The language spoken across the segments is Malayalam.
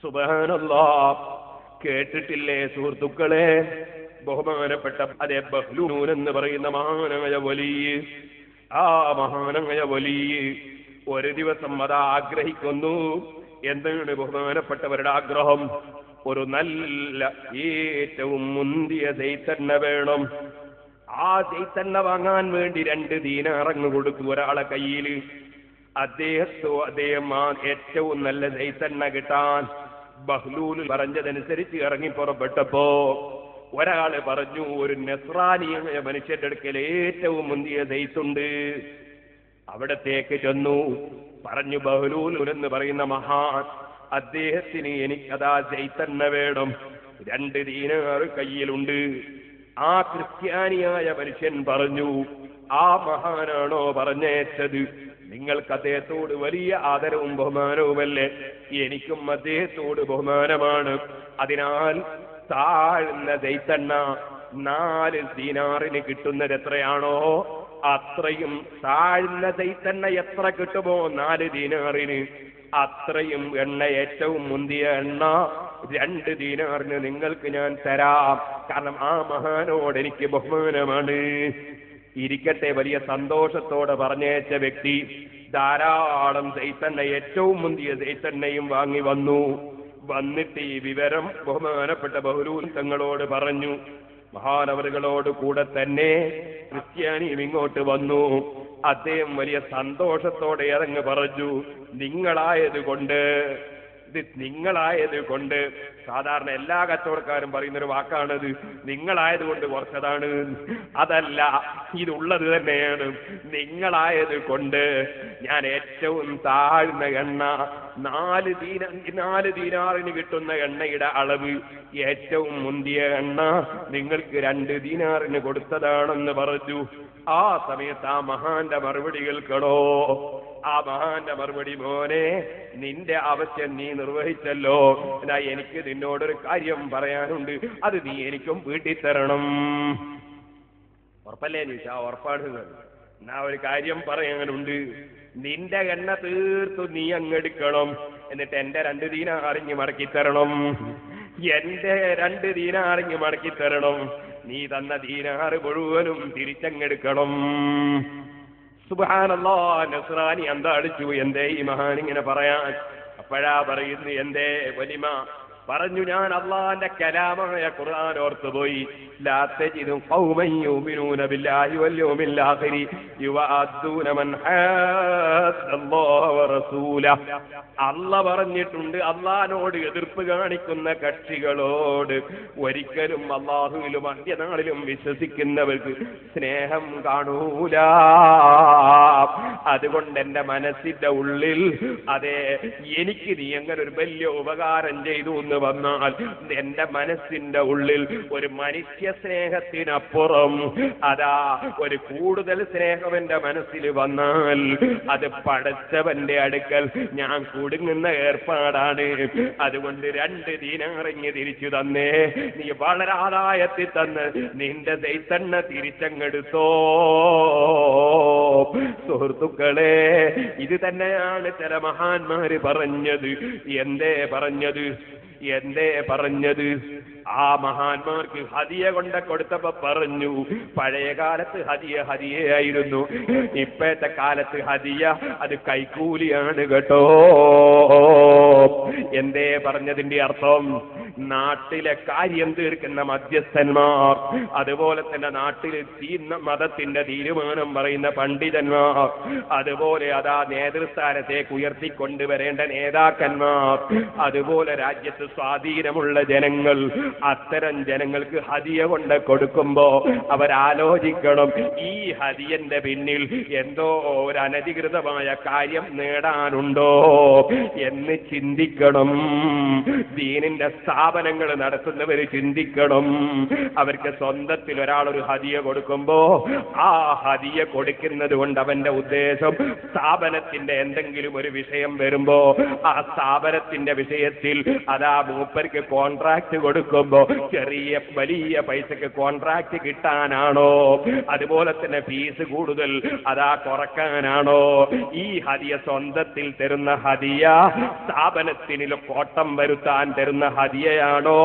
സുബ്ഹാനല്ലാഹ്. കേട്ടിട്ടില്ലേ സുഹൃത്തുക്കളെ? ബഹുമാനപ്പെട്ട അതേ ബഹ്ലൂൻ എന്ന് പറയുന്ന മഹാനായ വലിയ, ആ മഹാനായ വലിയ ഒരു ദിവസം അത് ആഗ്രഹിക്കുന്നു. എന്താണ് ബഹുമാനപ്പെട്ടവരുടെ ആഗ്രഹം? ഒരു നല്ല ഏറ്റവും മുന്തിയ ദൈത്തെണ്ണ വേണം. ആ ദൈത്തെണ്ണ വാങ്ങാൻ വേണ്ടി 2 ദീനാർ കൊടുത്തു ഒരാളെ കയ്യിൽ. അദ്ദേഹം ആ ഏറ്റവും നല്ല ദൈത്തെണ്ണ കിട്ടാൻ ബഹ്ലൂൽ പറഞ്ഞതനുസരിച്ച് ഇറങ്ങി പുറപ്പെട്ടപ്പോ ഒരാള് പറഞ്ഞു, ഒരു നസ്രാനിയായ മനുഷ്യന്റെ അടുക്കൽ ഏറ്റവും മുന്തിയ ദൈത്തുണ്ട്. അവിടത്തേക്ക് ചെന്നു. പറഞ്ഞു, ബഹ്ലൂൽ എന്ന് പറയുന്ന മഹാൻ, അദ്ദേഹത്തിന് എനിക്കതാ ദൈത്തെണ്ണ വേണം, 2 ദീനാർ കയ്യിലുണ്ട്. ആ ക്രിസ്ത്യാനിയായ മനുഷ്യൻ പറഞ്ഞു, ആ മഹാനാണോ പറഞ്ഞയച്ചത്? നിങ്ങൾക്ക് അദ്ദേഹത്തോട് വലിയ ആദരവും ബഹുമാനവുമല്ലേ? എനിക്കും അദ്ദേഹത്തോട് ബഹുമാനമാണ്. അതിനാൽ താഴ്ന്ന ദൈത്തെണ്ണ 4 ദീനാറിന് കിട്ടുന്നത് എത്രയാണോ അത്രയും, താഴ്ന്ന ദൈത്തെണ്ണ എത്ര കിട്ടുമോ 4 ദീനാറിന്, അത്രയും എണ്ണ, ഏറ്റവും മുന്തിയ എണ്ണ 2 ദീനാറിന് നിങ്ങൾക്ക് ഞാൻ തരാം. കാരണം ആ മഹാനോട് എനിക്ക് ബഹുമാനമാണ്. ഇരിക്കട്ടെ, വലിയ സന്തോഷത്തോടെ പറഞ്ഞയച്ച വ്യക്തി ധാരാളം ദൈത്തെണ്ണ, ഏറ്റവും മുന്തിയ ദൈത്തെണ്ണയും വാങ്ങി വന്നു. വന്നിട്ട് ഈ വിവരം ബഹുമാനപ്പെട്ട ബഹ്ലൂൽ തങ്ങളോട് പറഞ്ഞു. മഹാനവറുകളോട് കൂടെ തന്നെ ക്രിസ്ത്യാനിയും ഇങ്ങോട്ട് വന്നു. അദ്ദേഹം വലിയ സന്തോഷത്തോടെ ഇറങ്ങി പറഞ്ഞു, നിങ്ങളായത് കൊണ്ട്, സാധാരണ എല്ലാ കച്ചവടക്കാരും പറയുന്നൊരു വാക്കാണത്, നിങ്ങളായതുകൊണ്ട് കുറച്ചതാണ്. അതല്ല, ഇതുള്ളത് തന്നെയാണ്. നിങ്ങളായത് കൊണ്ട് ഞാൻ ഏറ്റവും താഴ്ന്ന എണ്ണ, 4 ദീനാറിന് കിട്ടുന്ന എണ്ണയുടെ അളവ്, ഏറ്റവും മുന്തിയ എണ്ണ നിങ്ങൾക്ക് 2 ദീനാറിന് കൊടുത്തതാണെന്ന് പറഞ്ഞു. ആ സമയത്ത് ആ മഹാന്റെ മറുപടി കേൾക്കണോ? ആ മഹാന്റെ മറുപടി, മോനെ, നിന്റെ ആവശ്യം നീ നിർവഹിച്ചല്ലോ, എന്നാ എനിക്ക് നിന്നോടൊരു കാര്യം പറയാനുണ്ട്, അത് നീ എനിക്കും വീട്ടിൽ തരണം. ഉറപ്പല്ലേ ചോദിച്ചാ? ഉറപ്പാണ്. എന്നാ ഒരു കാര്യം പറയാനുണ്ട്. നിന്റെ എണ്ണ തീർത്തു നീ അങ്ങെടുക്കണം, എന്നിട്ട് എന്റെ 2 ദീനാറിഞ്ഞ് മടക്കി തരണം. എന്റെ 2 ദീനാറിഞ്ഞ് മടക്കി തരണം. നീ തന്ന ദീനാറ് മുഴുവനും തിരിച്ചങ്ങെടുക്കണം. സുബ്ഹാനല്ലാഹ്. നസ്രാനി അന്താളിച്ചു, എന്തേ ഈ മഹാൻ ഇങ്ങനെ പറയാൻ? അപ്പോഴാ പറയുന്നു, എന്തേ വലിമ? പറഞ്ഞു, ഞാൻ അള്ളാന്റെ കലാമായ ഖുർആൻ ഓർത്തുപോയി. ലാ തജിദു ഖൗമൻ യുമിനൂന ബില്ലാഹി വൽ യൗമിൽ ആഖിരി യുവഅദ്ദൂന മൻ ഹാദ്ദല്ലാഹു വറസൂലഹു. അല്ലാഹ് പറഞ്ഞിട്ടുണ്ട്, അള്ളാഹിനോട് എതിർപ്പ് കാണിക്കുന്ന കക്ഷികളോട് ഒരിക്കലും അള്ളാഹുവിലും അന്ത്യനാളിലും വിശ്വസിക്കുന്നവർക്ക് സ്നേഹം കാണൂല. അതുകൊണ്ട് എന്റെ മനസ്സിന്റെ ഉള്ളിൽ, അതെ, എനിക്ക് നീ അങ്ങനെ ഒരു വലിയ ഉപകാരം ചെയ്തു എന്ന് വന്നാൽ, എന്റെ മനസ്സിന്റെ ഉള്ളിൽ ഒരു മനുഷ്യ സ്നേഹത്തിനപ്പുറം അതാ ഒരു കൂടുതൽ സ്നേഹം എന്റെ മനസ്സിൽ വന്നാൽ, അത് പടച്ചവന്റെ അടുക്കൽ ഞാൻ കുടുങ്ങുന്ന ഏർപ്പാടാണ്. അതുകൊണ്ട് 2 ദീനാറിഞ്ഞ് തിരിച്ചു തന്നേ. നീ വളരെ ആദായത്തിൽ തന്ന് നിന്റെ ദൈത്തെണ്ണ തിരിച്ചങ്ങെടുത്തോ. സുഹൃത്തുക്കളെ, ഇത് തന്നെയാണ് ചില മഹാന്മാര് പറഞ്ഞത്. എന്തേ പറഞ്ഞത്? ആ മഹാന്മാർക്ക് ഹദിയ കൊടുത്തപ്പോ പറഞ്ഞു, പഴയ കാലത്ത് ഹദിയയായിരുന്നു, ഇപ്പോഴത്തെ കാലത്ത് ഹദിയ അത് കൈക്കൂലിയാണ് കേട്ടോ. എന്തേ പറഞ്ഞതിന്റെ അർത്ഥം? നാട്ടിലെ കാര്യം തീർക്കുന്ന മധ്യസ്ഥന്മാർ, അതുപോലെ തന്നെ നാട്ടിൽ മതത്തിന്റെ തീരുമാനം പറയുന്ന പണ്ഡിതന്മാർ, അതുപോലെ അതാ നേതൃസ്ഥാനത്തേക്ക് ഉയർത്തിക്കൊണ്ടുവരേണ്ട നേതാക്കന്മാർ, അതുപോലെ രാജ്യത്ത് സ്വാധീനമുള്ള ജനങ്ങൾ, അത്തരം ജനങ്ങൾക്ക് ഹദിയ കൊടുക്കുമ്പോ അവരാലോചിക്കണം, ഈ ഹദിയന്റെ പിന്നിൽ എന്തോ ഒരു അനധികൃതമായ കാര്യം നേടാനുണ്ടോ എന്ന് ചിന്തിക്കണം. ദീനിന്റെ സ്ഥാപനങ്ങൾ നടത്തുന്നവർ ചിന്തിക്കണം. അവർക്ക് സ്വന്തത്തിൽ ഒരാളൊരു ഹദിയ കൊടുക്കുമ്പോ ആ ഹദിയ കൊടുക്കുന്നത് കൊണ്ട് അവന്റെ ഉദ്ദേശം സ്ഥാപനത്തിന്റെ എന്തെങ്കിലും ഒരു വിഷയം വരുമ്പോ ആ സ്ഥാപനത്തിന്റെ വിഷയത്തിൽ അതാ മൂപ്പർക്ക് കോൺട്രാക്ട് കൊടുക്കുമ്പോ വലിയ പൈസക്ക് കോൺട്രാക്ട് കിട്ടാനാണോ, അതുപോലെ തന്നെ ഫീസ് കൂടുതൽ അതാ കുറക്കാനാണോ? ഈ ഹദിയ സ്വന്തത്തിൽ തരുന്ന ഹദിയ സ്ഥാപനത്തിന് കോട്ടം വരുത്താൻ തരുന്ന ഹദിയയാണോ?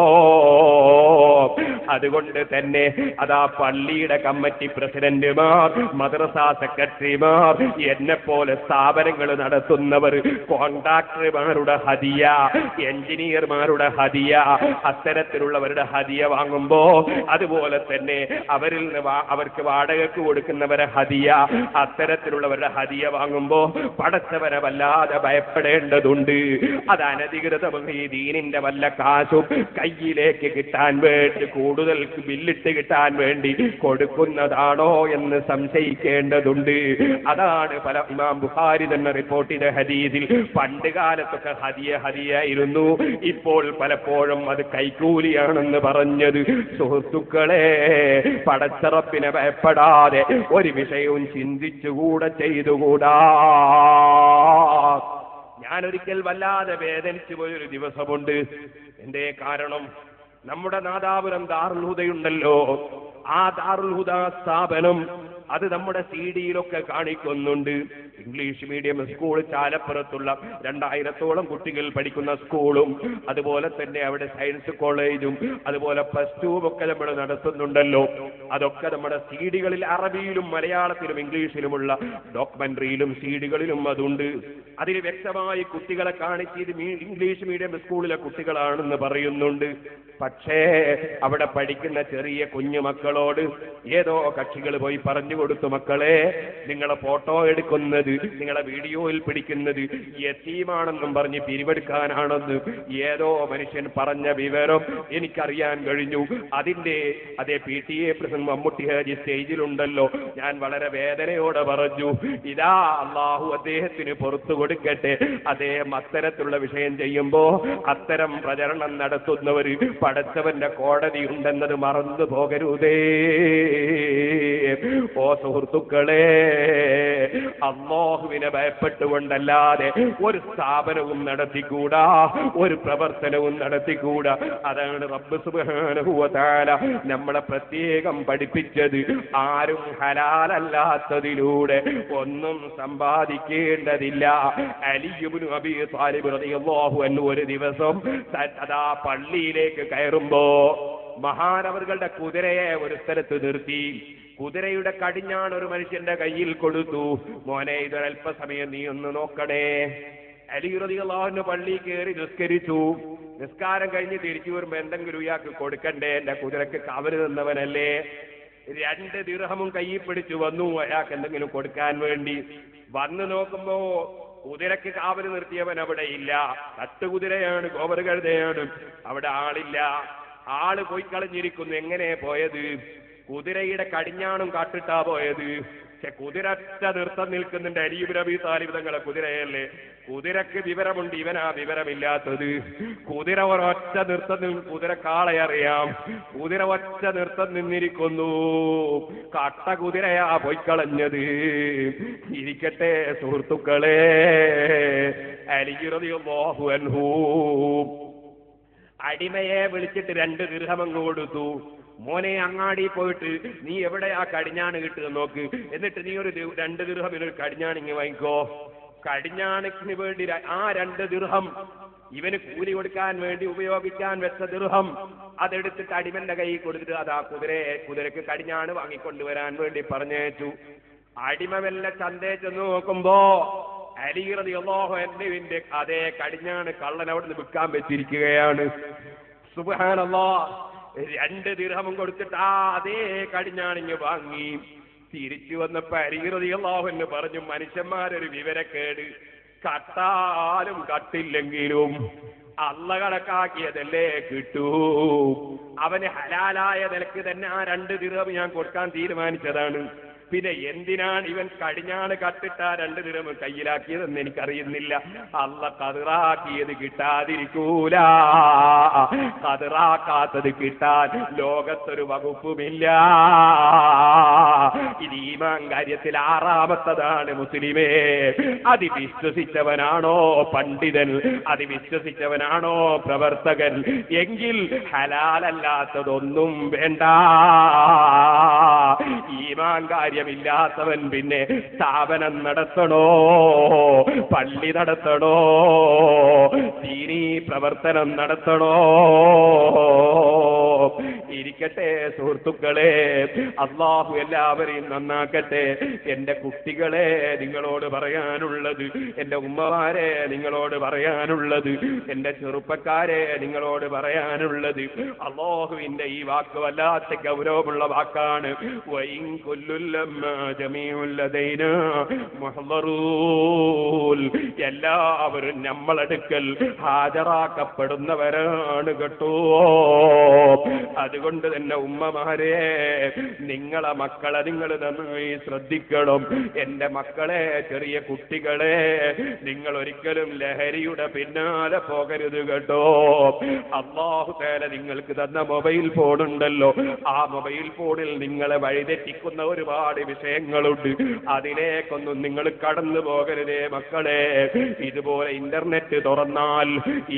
അതുകൊണ്ട് തന്നെ അതാ പള്ളിയുടെ കമ്മിറ്റി പ്രസിഡന്റുമാർ, മദ്രസ സെക്രട്ടറിമാർ, എന്നെ പോലെ സ്ഥാപനങ്ങൾ നടത്തുന്നവർ, കോൺട്രാക്ടർമാരുടെ ഹദിയ, എഞ്ചിനീയർമാരുടെ ഹദിയ, അത്തരത്തിലുള്ളവരുടെ ഹദിയ വാങ്ങുമ്പോ, അതുപോലെ തന്നെ അവരിൽ നിന്ന് അവർക്ക് വാടകയ്ക്ക് കൊടുക്കുന്നവരെ ഹദിയ, അത്തരത്തിലുള്ളവരുടെ ഹദിയ വാങ്ങുമ്പോ പടച്ചവനെ വല്ലാതെ ഭയപ്പെടേണ്ടതുണ്ട്. അത് അനധികൃതമായി ദീനിന്റെ വല്ല കാശും കയ്യിലേക്ക് കിട്ടാൻ വേണ്ടി, കൂടുതൽ ബില്ലിട്ട് കിട്ടാൻ വേണ്ടി കൊടുക്കുന്നതാണോ എന്ന് സംശയിക്കേണ്ടതുണ്ട്. അതാണ് പല ഇമാം ബുഖാരി തന്നെ റിപ്പോർട്ട് ചെയ്ത ഹദീസിൽ പണ്ട് കാലത്തൊക്കെ ഹദിയായിരുന്നു, ഇപ്പോൾ പലപ്പോഴും അത് കൈക്കൂലിയാണെന്ന് പറഞ്ഞത്. സുഹൃത്തുക്കളെ, പടച്ചറപ്പിനെ ഭയപ്പെടാതെ ഒരു വിഷയവും ചിന്തിച്ചുകൂടെ ചെയ്തുകൂടാ. ഞാനൊരിക്കൽ വല്ലാതെ വേദനിച്ചു പോയൊരു ദിവസമുണ്ട്. എന്തേ കാരണം? നമ്മുടെ നാദാപുരം ദാറുൽ ഹുദയുണ്ടല്ലോ, ആ ദാറുൽ ഹുദ സ്ഥാപനം അത് നമ്മുടെ CD-യിലൊക്കെ കാണിക്കുന്നുണ്ട്. ഇംഗ്ലീഷ് മീഡിയം സ്കൂൾ, ചാലപ്പുറത്തുള്ള 2000-ഓളം കുട്ടികൾ പഠിക്കുന്ന സ്കൂളും, അതുപോലെ തന്നെ അവിടെ സയൻസ് കോളേജും, അതുപോലെ +2 ഒക്കെ നമ്മൾ നടത്തുന്നുണ്ടല്ലോ. അതൊക്കെ നമ്മുടെ CD-കളിൽ അറബിയിലും മലയാളത്തിലും ഇംഗ്ലീഷിലുമുള്ള ഡോക്യുമെന്ററിയിലും CD-കളിലും അതുണ്ട്. അതിൽ വ്യക്തമായി കുട്ടികളെ കാണിച്ച് ഇത് ഇംഗ്ലീഷ് മീഡിയം സ്കൂളിലെ കുട്ടികളാണെന്ന് പറയുന്നുണ്ട്. പക്ഷേ അവിടെ പഠിക്കുന്ന ചെറിയ കുഞ്ഞുമക്കളോട് ഏതോ കക്ഷികൾ പോയി പറഞ്ഞു കൊടുത്തു, മക്കളെ, നിങ്ങളെ ഫോട്ടോ എടുക്കുന്നത്, നിങ്ങളെ വീഡിയോയിൽ പിടിക്കുന്നത് യതീമാണെന്നും പറഞ്ഞ് പിരിവെടുക്കാനാണെന്ന് ഏതോ മനുഷ്യൻ പറഞ്ഞ വിവരം എനിക്കറിയാൻ കഴിഞ്ഞു. അതിന്റെ അതേ PTA പ്രസിഡന്റ് മമ്മൂട്ടി ഹാജി സ്റ്റേജിലുണ്ടല്ലോ. ഞാൻ വളരെ വേദനയോടെ പറഞ്ഞു, ഇതാ അള്ളാഹു അദ്ദേഹത്തിന് പുറത്തു കൊടുക്കട്ടെ. അദ്ദേഹം അത്തരത്തിലുള്ള വിഷയം ചെയ്യുമ്പോ അത്തരം പ്രചരണം നടത്തുന്നവർ പടച്ചവന്റെ കോടതി ഉണ്ടെന്നത് മറന്നു പോകരുതേ. ഓ സുഹൃത്തുക്കളെ, അല്ലാഹുവിനെ ഭയപ്പെട്ടുകൊണ്ടല്ലാതെ ഒരു സ്ഥാപനവും നടത്തിക്കൂടാ, ഒരു പ്രവർത്തനവും നടത്തിക്കൂടാ. അതാണ് റബ്ബ് സുബ്ഹാനഹു വ തആല നമ്മളെ പ്രത്യേകം പഠിപ്പിച്ചത്. ആരും ഹലാലല്ലാത്തതിലൂടെ ഒന്നും സമ്പാദിക്കേണ്ടതില്ല. അലി ഇബ്നു അബീ ത്വാലിബ് റളിയല്ലാഹു അൻഹു ഒരു ദിവസം അതാ പള്ളിയിലേക്ക് കയറുമ്പോ മഹാനവറുകളുടെ കുതിരയെ ഒരു സ്ഥലത്ത് നിർത്തി. കുതിരയുടെ കടിഞ്ഞാണ് ഒരു മനുഷ്യന്റെ കയ്യിൽ കൊടുത്തു. മോനെ, ഇതൊരൽപ്പസമയം നീ ഒന്ന് നോക്കണേ. അലി റളിയല്ലാഹു അൻഹു പള്ളി കയറി നിസ്കരിച്ചു. നിസ്കാരം കഴിഞ്ഞ് തിരിച്ചു വരുമ്പോ എന്തെങ്കിലും ഇയാൾക്ക് കൊടുക്കണ്ടേ? എന്റെ കുതിരക്ക് കവര് തന്നവനല്ലേ. 2 ദിർഹമും കയ്യിൽ പിടിച്ചു വന്നു അയാൾക്ക് എന്തെങ്കിലും കൊടുക്കാൻ വേണ്ടി. വന്ന് നോക്കുമ്പോ കുതിരക്ക് കാവല് നിർത്തിയവൻ അവിടെ ഇല്ല. തട്ടുകുതിരയാണ്, ഗോപറുകഴുതയാണ്, അവിടെ ആളില്ല. ആള് പോയി കളഞ്ഞിരിക്കുന്നു. എങ്ങനെ പോയത്? കുതിരയുടെ കടിഞ്ഞാണും കാട്ടിട്ടാ പോയത്. പക്ഷെ കുതിര ഒറ്റ നൃത്തം നിൽക്കുന്നുണ്ട്. അലി ഇബ്നു അബീ ത്വാലിബ് തങ്ങളെ കുതിരയല്ലേ. കുതിരക്ക് വിവരമുണ്ട്, ഇവനാ വിവരമില്ലാത്തത്. കുതിര ഒരൊറ്റ നൃത്തം, കുതിര കാളെ അറിയാം. കുതിര ഒറ്റ നൃത്തം നിന്നിരിക്കുന്നു. കട്ട കുതിരയാ പോയിക്കളഞ്ഞത്. ഇരിക്കട്ടെ സുഹൃത്തുക്കളെ, അലി റളിയല്ലാഹു അൻഹു അടിമയെ വിളിച്ചിട്ട് 2 ദിർഹം കൊടുത്തു. മോനെ, അങ്ങാടി പോയിട്ട് നീ എവിടെയാ കടിഞ്ഞാണ് കിട്ടുക നോക്ക്, എന്നിട്ട് നീ ഒരു 2 ദിർഹമിനൊരു കടിഞ്ഞാണിങ്ങ് വാങ്ങിക്കോ. കടിഞ്ഞാണിന് വേണ്ടി ആ 2 ദിർഹം ഇവന് കൂലി കൊടുക്കാൻ വേണ്ടി ഉപയോഗിക്കാൻ വെച്ച ദിർഹം അതെടുത്തിട്ട് അടിമന്റെ കൈ കൊടുത്തിട്ട് അതാ കുതിരക്ക് കടിഞ്ഞാണ് വാങ്ങിക്കൊണ്ടുവരാൻ വേണ്ടി പറഞ്ഞയച്ചു. അടിമ വല്ല ചന്തേ ചെന്ന് നോക്കുമ്പോ അലി റളിയല്ലാഹു അൻഹുവിന്റെ അതേ കടിഞ്ഞാണ് കള്ളൻ അവിടുന്ന് വിൽക്കാൻ വെച്ചിരിക്കുകയാണ്. സുബ്ഹാനല്ലാഹ്. 2 ദിർഹമും കൊടുത്തിട്ട് അതേ കടിഞ്ഞാണിഞ്ഞ് വാങ്ങി. തിരിച്ചു വന്നപ്പോ അലി റളിയല്ലാഹു അൻഹു പറഞ്ഞു, മനുഷ്യന്മാരൊരു വിവരക്കേട്. കട്ടാലും കട്ടില്ലെങ്കിലും അള്ള കണക്കാക്കിയതല്ലേ കിട്ടൂ. അവന് ഹലാലായ നിലക്ക് തന്നെ ആ 2 ദിർഹം ഞാൻ കൊടുക്കാൻ തീരുമാനിച്ചതാണ്. പിന്നെ എന്തിനാണ് ഇവൻ കടിഞ്ഞാണ് കട്ടിട്ട 2 ദിനം കയ്യിലാക്കിയതെന്ന് എനിക്കറിയുന്നില്ല. അള്ള കതിറാക്കിയത് കിട്ടാതിരിക്കൂല. കതിറാക്കാത്തത് കിട്ടാൻ ലോകത്തൊരു വകുപ്പുമില്ല. ഇത് ഈമാൻ കാര്യത്തിൽ 6ാമത്തതാണ് മുസ്ലിമേ. അത് വിശ്വസിച്ചവനാണോ പണ്ഡിതൻ, അത് വിശ്വസിച്ചവനാണോ പ്രവർത്തകൻ, എങ്കിൽ ഹലാലല്ലാത്തതൊന്നും വേണ്ട. ഈമാൻ കാര്യമില്ലാത്തവൻ പിന്നെ സ്ഥാപനം നടത്തണോ, പള്ളി നടത്തണോ, ദീനീ പ്രവർത്തനം നടത്തണോ? ഇരിക്കട്ടെ സുഹൃത്തുക്കളെ, അല്ലാഹു എല്ലാവരെയും നന്നാക്കട്ടെ. എന്റെ കുട്ടികളെ നിങ്ങളോട് പറയാനുള്ളത്, എന്റെ ഉമ്മമാരെ നിങ്ങളോട് പറയാനുള്ളത്, എന്റെ ചെറുപ്പക്കാരെ നിങ്ങളോട് പറയാനുള്ളത്, അല്ലാഹുവിന്റെ ഈ വാക്ക് വല്ലാത്ത ഗൗരവമുള്ള വാക്കാണ്. വഇൻ കുല്ലുൽ ലമ്മാ ജമീഉൽ ലദൈനാ മുഹ്ദറൂൻ. എല്ലാവരും നമ്മളടുക്കൽ ഹാജരാക്കപ്പെടുന്നവരാണ് കേട്ടോ. അതുകൊണ്ട് തന്നെ ഉമ്മമാരെ, നിങ്ങളെ മക്കളെ നിങ്ങൾ നന്നായി ശ്രദ്ധിക്കണം. എന്റെ മക്കളെ, ചെറിയ കുട്ടികളെ, നിങ്ങൾ ഒരിക്കലും ലഹരിയുടെ പിന്നാലെ പോകരുത് കേട്ടോ. അല്ലാഹു തആല നിങ്ങൾക്ക് തന്ന മൊബൈൽ ഫോണുണ്ടല്ലോ, ആ മൊബൈൽ ഫോണിൽ നിങ്ങളെ വഴിതെറ്റിക്കുന്ന ഒരുപാട് വിഷയങ്ങളുണ്ട്. അതിലേക്കൊന്നും നിങ്ങൾ കടന്നു പോകരുതേ മക്കളെ. ഇതുപോലെ ഇന്റർനെറ്റ് തുറന്നാൽ,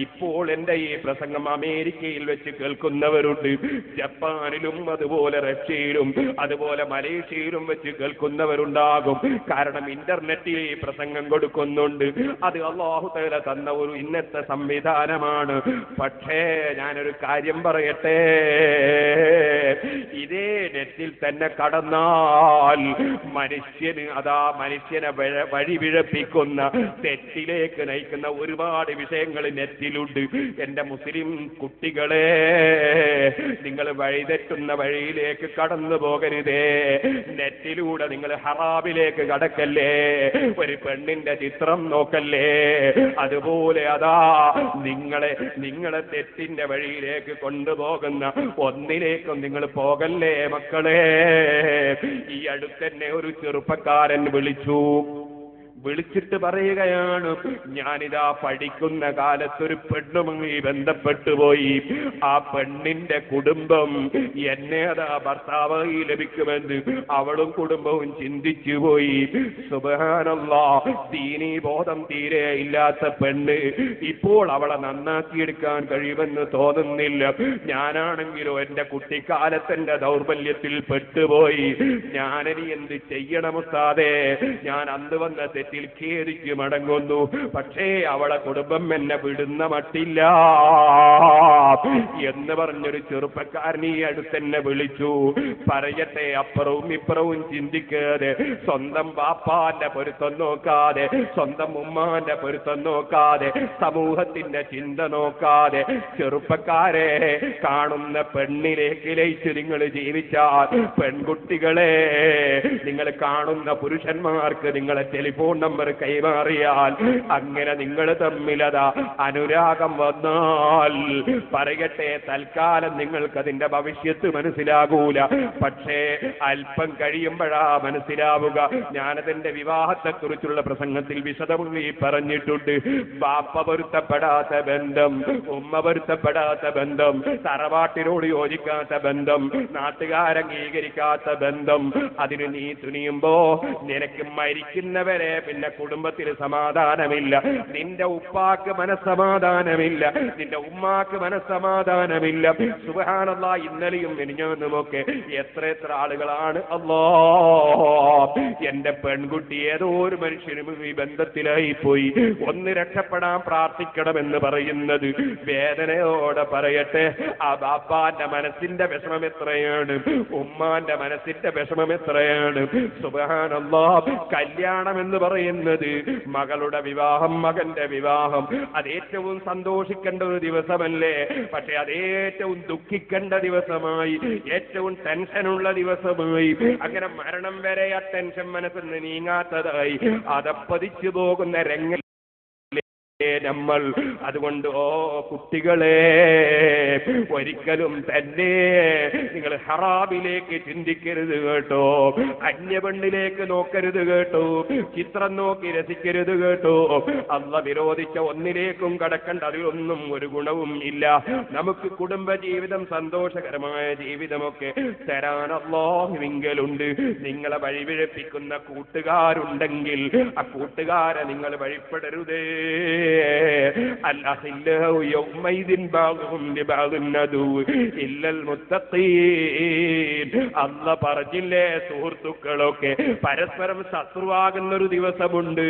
ഇപ്പോൾ എന്റെ ഈ പ്രസംഗം അമേരിക്കയിൽ വെച്ച് കേൾക്കുന്നവരുണ്ട്, ജപ്പാനിലും അതുപോലെ റഷ്യയിലും അതുപോലെ മലേഷ്യയിലും വെച്ച് കേൾക്കുന്നവരുണ്ടാകും. കാരണം ഇന്റർനെറ്റിൽ ഈ പ്രസംഗം കൊടുക്കുന്നുണ്ട്. അത് അല്ലാഹു തആല തന്ന ഒരു ഇന്നത്തെ സംവിധാനമാണ്. പക്ഷേ ഞാനൊരു കാര്യം പറയട്ടെ, ഇതേ നെറ്റിൽ തന്നെ കടന്നാൽ മനുഷ്യനെ വഴിപിഴപ്പിക്കുന്ന, തെറ്റിലേക്ക് നയിക്കുന്ന ഒരുപാട് വിഷയങ്ങൾ നെറ്റിലുണ്ട്. എന്റെ മുസ്ലിം കുട്ടികളെ, നിങ്ങൾ വഴിതെറ്റുന്ന വഴിയിലേക്ക് കടന്നു പോകരുതേ. നെറ്റിലൂടെ നിങ്ങൾ ഹറാമിലേക്ക് കടക്കല്ലേ, ഒരു പെണ്ണിന്റെ ചിത്രം നോക്കല്ലേ, അതുപോലെ അതാ നിങ്ങളെ തെറ്റിന്റെ വഴിയിലേക്ക് കൊണ്ടുപോകുന്ന ഒന്നിലേക്കും നിങ്ങൾ പോകല്ലേ മക്കളെ. ഈ അടുത്തന്നെ ഒരു ചെറുപ്പക്കാരൻ വിളിച്ചിട്ട് പറയുകയാണ്, ഞാനിതാ പഠിക്കുന്ന കാലത്തൊരു പെണ്ണുമായി ബന്ധപ്പെട്ടു പോയി. ആ പെണ്ണിന്റെ കുടുംബം എന്നെ അതാ ഭർത്താവായി ലഭിക്കുമെന്ന് അവളും കുടുംബവും ചിന്തിച്ചു പോയി. സുബ്ഹാനല്ലാഹ്, ദീനീ ബോധം തീരെ ഇല്ലാത്ത പെണ്ണ്. ഇപ്പോൾ അവളെ നന്നാക്കിയെടുക്കാൻ കഴിയുമെന്ന് തോന്നുന്നില്ല. ഞാനാണെങ്കിലോ എന്റെ കുട്ടിക്കാലത്തിന്റെ ദൗർബല്യത്തിൽ പെട്ടുപോയി. ഞാനിനി എന്ത് ചെയ്യണം ഉസ്താദേ? ഞാൻ അന്ന് വന്ന തെറ്റിൽ ഖേദിച്ച് മടങ്ങുന്നു. പക്ഷേ അവളെ കുടുംബം എന്നെ വിടുന്ന മട്ടില്ല എന്ന് പറഞ്ഞൊരു ചെറുപ്പക്കാരൻ ഈ അടുത്തെന്നെ വിളിച്ചു. പറയട്ടെ, അപ്പുറവും ഇപ്പുറവും ചിന്തിക്കാതെ, സ്വന്തം ബാപ്പാന്റെ പൊരുത്തം നോക്കാതെ, സ്വന്തം ഉമ്മാന്റെ പൊരുത്തം നോക്കാതെ, സമൂഹത്തിന്റെ ചിന്ത നോക്കാതെ, ചെറുപ്പക്കാരെ, കാണുന്ന പെണ്ണിലേക്ക് ലയിച്ച് നിങ്ങൾ ജീവിച്ചാൽ, പെൺകുട്ടികളെ, നിങ്ങൾ കാണുന്ന പുരുഷന്മാർക്ക് നിങ്ങളെ ടെലിഫോൺ നമ്പർ കൈമാറിയാൽ, അങ്ങനെ നിങ്ങൾ തമ്മിലതാ അനുരാഗം വന്നാൽ, പറയട്ടെ, തൽക്കാലം നിങ്ങൾക്കതിന്റെ ഭവിഷ്യത്ത് മനസ്സിലാകൂല. പക്ഷേ അല്പം കഴിയുമ്പോഴാ മനസ്സിലാവുക. ഞാനതിന്റെ വിവാഹത്തെക്കുറിച്ചുള്ള പ്രസംഗത്തിൽ വിശദമായി പറഞ്ഞിട്ടുണ്ട്. ബാപ്പ പൊരുത്തപ്പെടാത്ത ബന്ധം, ഉമ്മ പൊരുത്തപ്പെടാത്ത ബന്ധം, തറവാട്ടിനോട് യോജിക്കാത്ത ബന്ധം, നാട്ടുകാരംഗീകരിക്കാത്ത ബന്ധം, അതിന് നീ തുനിയുമ്പോ നിനക്ക് മരിക്കുന്നവരെ പിന്നെ കുടുംബത്തിൽ സമാധാനമില്ല. നിന്റെ ഉപ്പാക്ക് മനസ്സമാധാനമില്ല, നിന്റെ ഉമ്മാക്ക് മനസ്സമാധാനമില്ല. സുബ്ഹാനല്ലാഹ്, ഇന്നലെയും മിനിഞ്ഞാന്നുമൊക്കെ എത്ര ആളുകളാണ് എന്റെ പെൺകുട്ടി ഏതോ ഒരു മനുഷ്യനും ഈ ബന്ധത്തിലായി പോയി, ഒന്ന് രക്ഷപ്പെടാൻ പ്രാർത്ഥിക്കണമെന്ന് പറയുന്നത്. വേദനയോടെ പറയട്ടെ, ആ ബാപ്പാന്റെ മനസ്സിന്റെ വിഷമം എത്രയാണ്, ഉമ്മാന്റെ മനസ്സിന്റെ വിഷമം എത്രയാണ്. സുബ്ഹാനല്ലാഹ്, കല്യാണം എന്ന് പറയുന്നത്, മകളുടെ വിവാഹം, മകന്റെ വിവാഹം, അത് ഏറ്റവും സന്തോഷിക്കേണ്ട ഒരു ദിവസമല്ലേ? പക്ഷെ അത് ഏറ്റവും ദുഃഖിക്കേണ്ട ദിവസമായി, ഏറ്റവും ടെൻഷനുള്ള ദിവസമായി, അങ്ങനെ മരണം വരെ ആ ടെൻഷൻ മനസ്സിന് നീങ്ങാത്തതായി അതപ്പതിച്ചു പോകുന്ന രംഗ നമ്മൾ. അതുകൊണ്ട് കുട്ടികളെ, ഒരിക്കലും തന്നെ നിങ്ങൾ ഹറാമിലേക്ക് ചിന്തിക്കരുത് കേട്ടോ, അന്യപെണ്ണിലേക്ക് നോക്കരുത് കേട്ടോ, ചിത്രം നോക്കി രസിക്കരുത് കേട്ടോ. അള്ളാഹ് വിരോധിച്ച ഒന്നിലേക്കും കടക്കണ്ട, അതിലൊന്നും ഒരു ഗുണവും ഇല്ല. നമുക്ക് കുടുംബ ജീവിതം, സന്തോഷകരമായ ജീവിതമൊക്കെ തരാൻ അല്ലാഹുവിങ്കലുണ്ട്. നിങ്ങളെ വഴിപിഴപ്പിക്കുന്ന കൂട്ടുകാരുണ്ടെങ്കിൽ ആ കൂട്ടുകാരെ നിങ്ങൾ വഴിപ്പെടരുതേ. അൽഅഖില്ലാഹു യൗമൈദിൻ ബഅദുഹും ലിബഅദിൻ അദുവ്വ് ഇല്ലൽ മുത്തഖീൻ. അല്ലാഹ് പറഞ്ഞില്ലേ, സുഹൃത്തുക്കളൊക്കെ പരസ്പരം ശത്രുവാകുന്നൊരു ദിവസമുണ്ട്,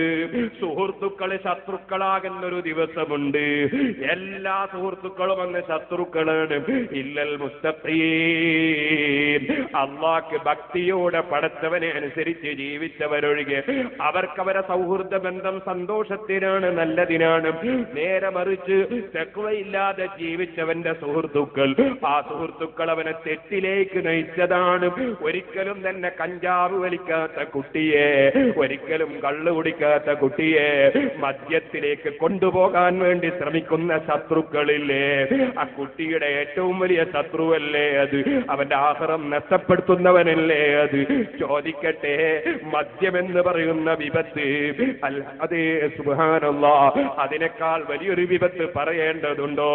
സുഹൃത്തുക്കളെ ശത്രുക്കളാകുന്നൊരു ദിവസമുണ്ട്. എല്ലാ സുഹൃത്തുക്കളും അങ്ങ് ശത്രുക്കളാണ്. ഇല്ലൽ മുത്തഖീൻ, അല്ലാഹ്ക്ക് ഭക്തിയോടെ പടച്ചവനെ അനുസരിച്ച് ജീവിച്ചവരൊഴികെ അവർക്കവരെ സൗഹൃദ ബന്ധം സന്തോഷത്തിനാണ്, നല്ലതിനാണ്. നേരെ മറിച്ച് തഖ്വയില്ലാതെ ജീവിച്ചവന്റെ സുഹൃത്തുക്കൾ, ആ സുഹൃത്തുക്കൾ അവനെ തെറ്റിലേക്ക് നയിച്ചതാണ്. ഒരിക്കലും തന്നെ കഞ്ചാവ് വലിക്കാത്ത കുട്ടിയെ, ഒരിക്കലും കള്ളു കുടിക്കാത്ത കുട്ടിയെ മദ്യത്തിലേക്ക് കൊണ്ടുപോകാൻ വേണ്ടി ശ്രമിക്കുന്ന ശത്രുക്കളില്ലേ, ആ കുട്ടിയുടെ ഏറ്റവും വലിയ ശത്രുവല്ലേ അത്? അവന്റെ ആഖിറം നഷ്ടപ്പെടുത്തുന്നവനല്ലേ അത്? ചോദിക്കട്ടെ, മദ്യമെന്ന് പറയുന്ന വിപത്ത്, അതേ സുബ്ഹാനല്ലാഹ്, അതിനേക്കാൾ വലിയൊരു വിപത്ത് പറയേണ്ടതുണ്ടോ?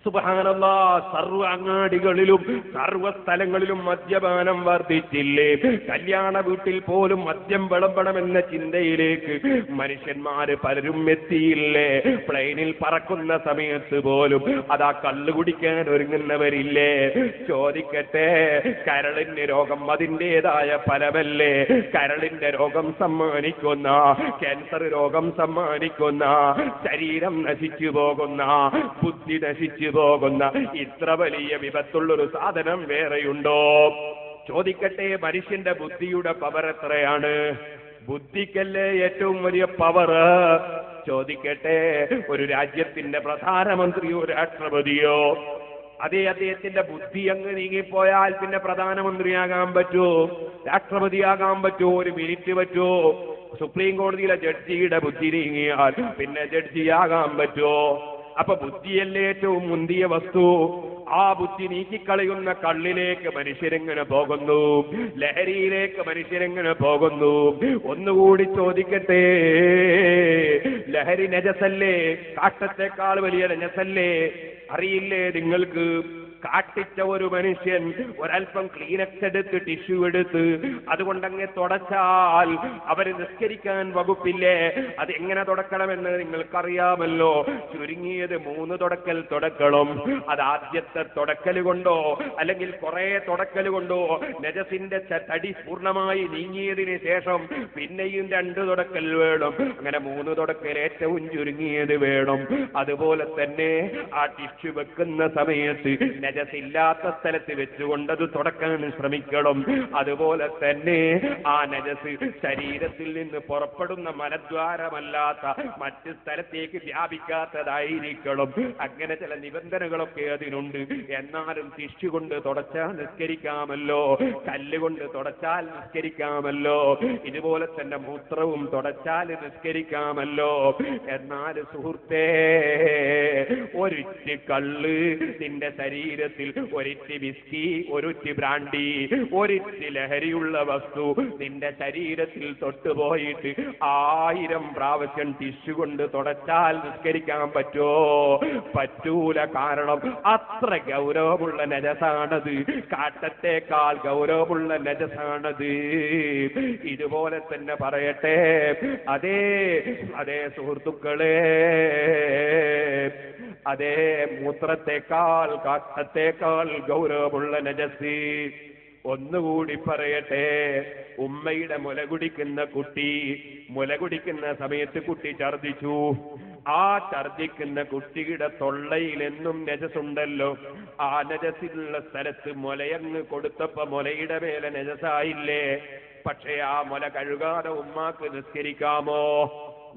സുബ്ഹാനല്ലാഹ്, സർവ്വ അങ്ങാടികളിലും സർവ്വ സ്ഥലങ്ങളിലും മദ്യപാനം വർദ്ധിച്ചില്ലേ? കല്യാണ വീട്ടിൽ പോലും മദ്യം വിളമ്പണമെന്ന ചിന്തയിലേക്ക് മനുഷ്യന്മാര് പലരും എത്തിയില്ലേ? പ്ലെയിനിൽ പറക്കുന്ന സമയത്ത് പോലും അതാ കള്ളു കുടിക്കാൻ ഒരുങ്ങുന്നവരില്ലേ? ചോദിക്കട്ടെ, കരളിന് രോഗം അതിൻ്റെതായ ഫലമല്ലേ? കരളിന്റെ രോഗം സമ്മാനിക്കുന്ന, ക്യാൻസർ രോഗം സമ്മാനിക്കുന്ന, ശരീരം നശിച്ചു പോകുന്ന, ബുദ്ധി നശിച്ചു പോകുന്ന ഇത്ര വലിയ വിപത്തുള്ളൊരു സാധനം വേറെയുണ്ടോ? ചോദിക്കട്ടെ, മനുഷ്യന്റെ ബുദ്ധിയുടെ പവർ എത്രയാണ്? ബുദ്ധിക്കല്ലേ ഏറ്റവും വലിയ പവർ? ചോദിക്കട്ടെ, ഒരു രാജ്യത്തിന്റെ പ്രധാനമന്ത്രിയോ രാഷ്ട്രപതിയോ അദ്ദേഹത്തിന്റെ ബുദ്ധി അങ്ങ് നീങ്ങിപ്പോയാൽ പിന്നെ പ്രധാനമന്ത്രിയാകാൻ പറ്റുമോ? രാഷ്ട്രപതിയാകാൻ പറ്റുമോ? ഒരു മിനിറ്റ് പറ്റുമോ? സുപ്രീം കോടതിയിലെ ജഡ്ജിയുടെ ബുദ്ധി നീങ്ങിയാൽ പിന്നെ ജഡ്ജിയാകാൻ പറ്റുമോ? അപ്പൊ ബുദ്ധിയല്ലേ ഏറ്റവും മുന്തിയ വസ്തു. ആ ബുദ്ധി നീക്കിക്കളയുന്ന കള്ളിലേക്ക് മനുഷ്യരെങ്ങനെ പോകുന്നു? ലഹരിയിലേക്ക് മനുഷ്യരെങ്ങനെ പോകുന്നു? ഒന്നുകൂടി ചോദിക്കട്ടെ, ലഹരി നജസല്ലേ? കാട്ടത്തെക്കാൾ വലിയ നജസല്ലേ? അറിയില്ലേ നിങ്ങൾക്ക്? കാട്ടിച്ച ഒരു മനുഷ്യൻ ഒരൽപ്പം ക്ലീനക്സ് എടുത്ത്, ടിഷ്യൂ എടുത്ത് അതുകൊണ്ടങ്ങ് തുടച്ചാൽ അവര് നിസ്കരിക്കാൻ വകുപ്പില്ലേ? അത് എങ്ങനെ തുടക്കണമെന്ന് നിങ്ങൾക്കറിയാമല്ലോ. ചുരുങ്ങിയത് 3 തുടക്കൽ തുടക്കണം. അത് ആദ്യത്തെ തുടക്കൽ കൊണ്ടോ അല്ലെങ്കിൽ കുറെ തുടക്കൽ കൊണ്ടോ നജസിന്റെ തടി പൂർണ്ണമായി നീങ്ങിയതിന് ശേഷം പിന്നെയും 2 തുടക്കൽ വേണം. അങ്ങനെ 3 തുടക്കൽ ഏറ്റവും ചുരുങ്ങിയത് വേണം. അതുപോലെ തന്നെ ആ ടിഷ്യൂ വെക്കുന്ന സമയത്ത് നജസില്ലാത്ത സ്ഥലത്ത് വെച്ചുകൊണ്ടത് തുടക്കാൻ ശ്രമിക്കണം. അതുപോലെ തന്നെ ആ നജസ് ശരീരത്തിൽ നിന്ന് പുറപ്പെടുന്ന മലദ്വാരമല്ലാത്ത മറ്റ് സ്ഥലത്തേക്ക് വ്യാപിക്കാത്തതായിരിക്കണം. അങ്ങനെ ചില നിബന്ധനകളൊക്കെ അതിനുണ്ട്. എന്നാലും ടിഷ്യൂ കൊണ്ട് തുടച്ചാൽ നിസ്കരിക്കാമല്ലോ, കല്ലുകൊണ്ട് തുടച്ചാൽ നിസ്കരിക്കാമല്ലോ, ഇതുപോലെ തന്നെ മൂത്രവും തുടച്ചാൽ നിസ്കരിക്കാമല്ലോ. എന്നാൽ സുഹൃത്തേ, ഒരിറ്റ് കള്ള് നിന്റെ ശരീരത്തിൽ, ഒരിറ്റ് വിസ്കി, ഒരിറ്റ് ബ്രാൻഡി, ഒരിറ്റ് ലഹരിയുള്ള വസ്തു നിന്റെ ശരീരത്തിൽ തൊട്ടുപോയിട്ട് 1000 പ്രാവശ്യം ടിഷ്യൂ കൊണ്ട് തുടച്ചാൽ നിസ്കരിക്കാൻ പറ്റുമോ? പറ്റൂല. കാരണം അത്ര ഗൗരവമുള്ള നജസാണത്. കാട്ടത്തേക്കാൾ ഗൗരവമുള്ള നജസാണത്. ഇതുപോലെ തന്നെ പറയട്ടെ, അതേ സുഹൃത്തുക്കളെ, അതേ മൂത്രത്തെക്കാൾ കാട്ടത്തേക്കാൾ ഗൗരവമുള്ള നജസ്. ഒന്നുകൂടി പറയട്ടെ, ഉമ്മയുടെ മുല കുടിക്കുന്ന കുട്ടി, മുല കുടിക്കുന്ന സമയത്ത് കുട്ടി ഛർദിച്ചു. ആ ഛർദിക്കുന്ന കുട്ടിയുടെ തൊള്ളയിൽ എന്നും നജസുണ്ടല്ലോ. ആ നജസിലുള്ള സ്ഥലത്ത് മുലയങ്ങ് കൊടുത്തപ്പോ മുലയുടെ മേലെ നജസായില്ലേ? പക്ഷേ ആ മുല കഴുകാതെ ഉമ്മാക്ക് നിസ്കരിക്കാമോ?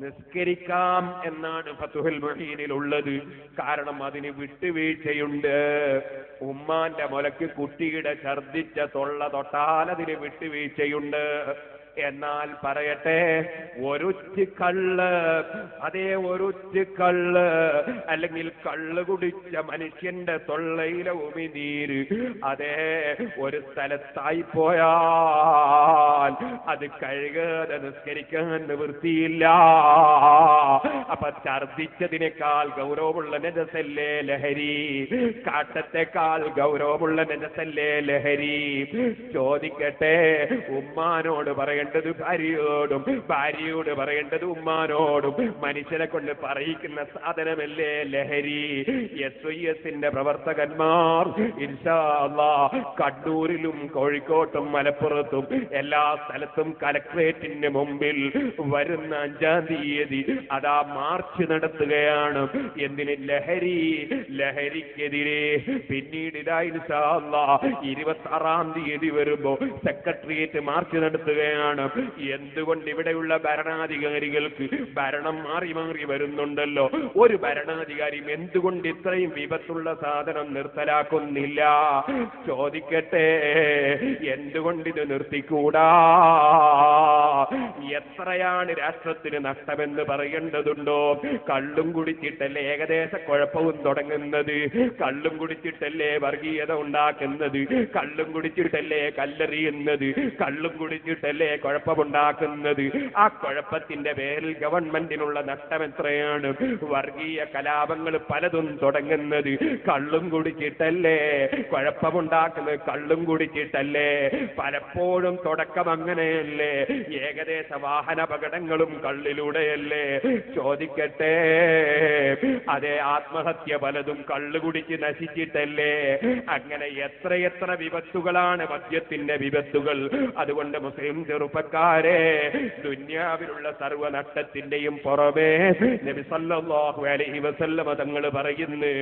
നിസ്കരിക്കാം എന്നാണ് ഫതുഹുൽ മുഈനിലുള്ളത്. കാരണം അതിന് വിട്ടുവീഴ്ചയുണ്ട്. ഉമ്മാന്റെ മുലക്ക് കുട്ടിയുടെ ഛർദിച്ച തൊള്ള തൊട്ടാൽ അതിന് വിട്ടുവീഴ്ചയുണ്ട്. എന്നാൽ പറയട്ടെ, ഒരുറ്റ് കള്ള്, അതേ ഒരുറ്റ് കള്ള് അല്ലെങ്കിൽ കള്ള് കുടിച്ച മനുഷ്യന്റെ തൊള്ളയിലെ ഉമിനീര് അതേ ഒരു സ്ഥലത്തായി പോയാൽ അത് കഴുകാതെ നിസ്കരിക്കാൻ നിവൃത്തിയില്ല. അപ്പൊ ഛർദിച്ചതിനേക്കാൾ ഗൗരവമുള്ള നജസല്ലേ ലഹരി? കാട്ടത്തെക്കാൾ ഗൗരവമുള്ള നജസല്ലേ ലഹരി? ചോദിക്കട്ടെ, ഉമ്മാനോട് പറയേണ്ടത് ഭാര്യയോടും, ഭാര്യയോട് പറയേണ്ടത് ഉമ്മാനോടും. മനുഷ്യനെ കൊണ്ട് പറയിക്കുന്ന സാധനമല്ലേ ലഹരി? SYSന്റെ പ്രവർത്തകന്മാർ ഇൻഷാ അല്ലാഹ് കണ്ണൂരിലും കോഴിക്കോട്ടും മലപ്പുറത്തും എല്ലാ സ്ഥലത്തും കലക്ട്രേറ്റിന് മുമ്പിൽ വരുന്ന 5-ാം തീയതി അതാ മാർച്ച് നടത്തുകയാണ്. എന്തിന്? ലഹരി, ലഹരിക്കെതിരെ. പിന്നീട് ഇതാ ഇൻഷാ അല്ലാഹ് 26-ാം തീയതി വരുമ്പോ സെക്രട്ടേറിയറ്റ് മാർച്ച് നടത്തുകയാണ്. എന്തുകൊണ്ട് ഇവിടെയുള്ള ഭരണാധികാരികൾക്ക് ഭരണം മാറി മാറി വരുന്നുണ്ടല്ലോ, ഒരു ഭരണാധികാരിയും എന്തുകൊണ്ട് ഇത്രയും വിപത്തുള്ള സാധനം നിർത്തലാക്കുന്നില്ല? ചോദിക്കട്ടെ, എന്തുകൊണ്ട് ഇത് നിർത്തിക്കൂടാ? എത്രയാണ് രാഷ്ട്രത്തിന് നഷ്ടമെന്ന് പറയേണ്ടതുണ്ടോ? കള്ളും കുടിച്ചിട്ടല്ലേ ഏകദേശ കുഴപ്പവും തുടങ്ങുന്നത്, കള്ളും കുടിച്ചിട്ടല്ലേ വർഗീയത ഉണ്ടാക്കുന്നത്, കള്ളും കുടിച്ചിട്ടല്ലേ കല്ലെറിയുന്നത്, കള്ളും കുടിച്ചിട്ടല്ലേ കുഴപ്പമുണ്ടാക്കുന്നത്. ആ കുഴപ്പത്തിന്റെ പേരിൽ ഗവൺമെന്റിനുള്ള നഷ്ടം എത്രയാണ്? വർഗീയ കലാപങ്ങൾ പലതും തുടങ്ങുന്നത് കള്ളും കുടിച്ചിട്ടല്ലേ, കുഴപ്പമുണ്ടാക്കുന്നത് കള്ളും കുടിച്ചിട്ടല്ലേ. പലപ്പോഴും തുടക്കം അങ്ങനെയല്ലേ, ഏകദേശ വാഹനാപകടങ്ങളും കള്ളിലൂടെയല്ലേ. ചോദിക്കട്ടെ, അതേ ആത്മഹത്യ പലതും കള്ളു കുടിച്ച് നശിച്ചിട്ടല്ലേ. അങ്ങനെ എത്രയെത്ര വിപത്തുകളാണ് മദ്യത്തിന്റെ വിപത്തുകൾ. അതുകൊണ്ട് മുസ്ലിം ചെറുപ്പക്കാരെ, ദുന്യാവിലുള്ള സർവ്വനഷ്ടത്തിന്റെയും പുറമേ നബി സല്ലല്ലാഹു അലൈഹി വസല്ലമ തങ്ങൾ പറയുന്നു,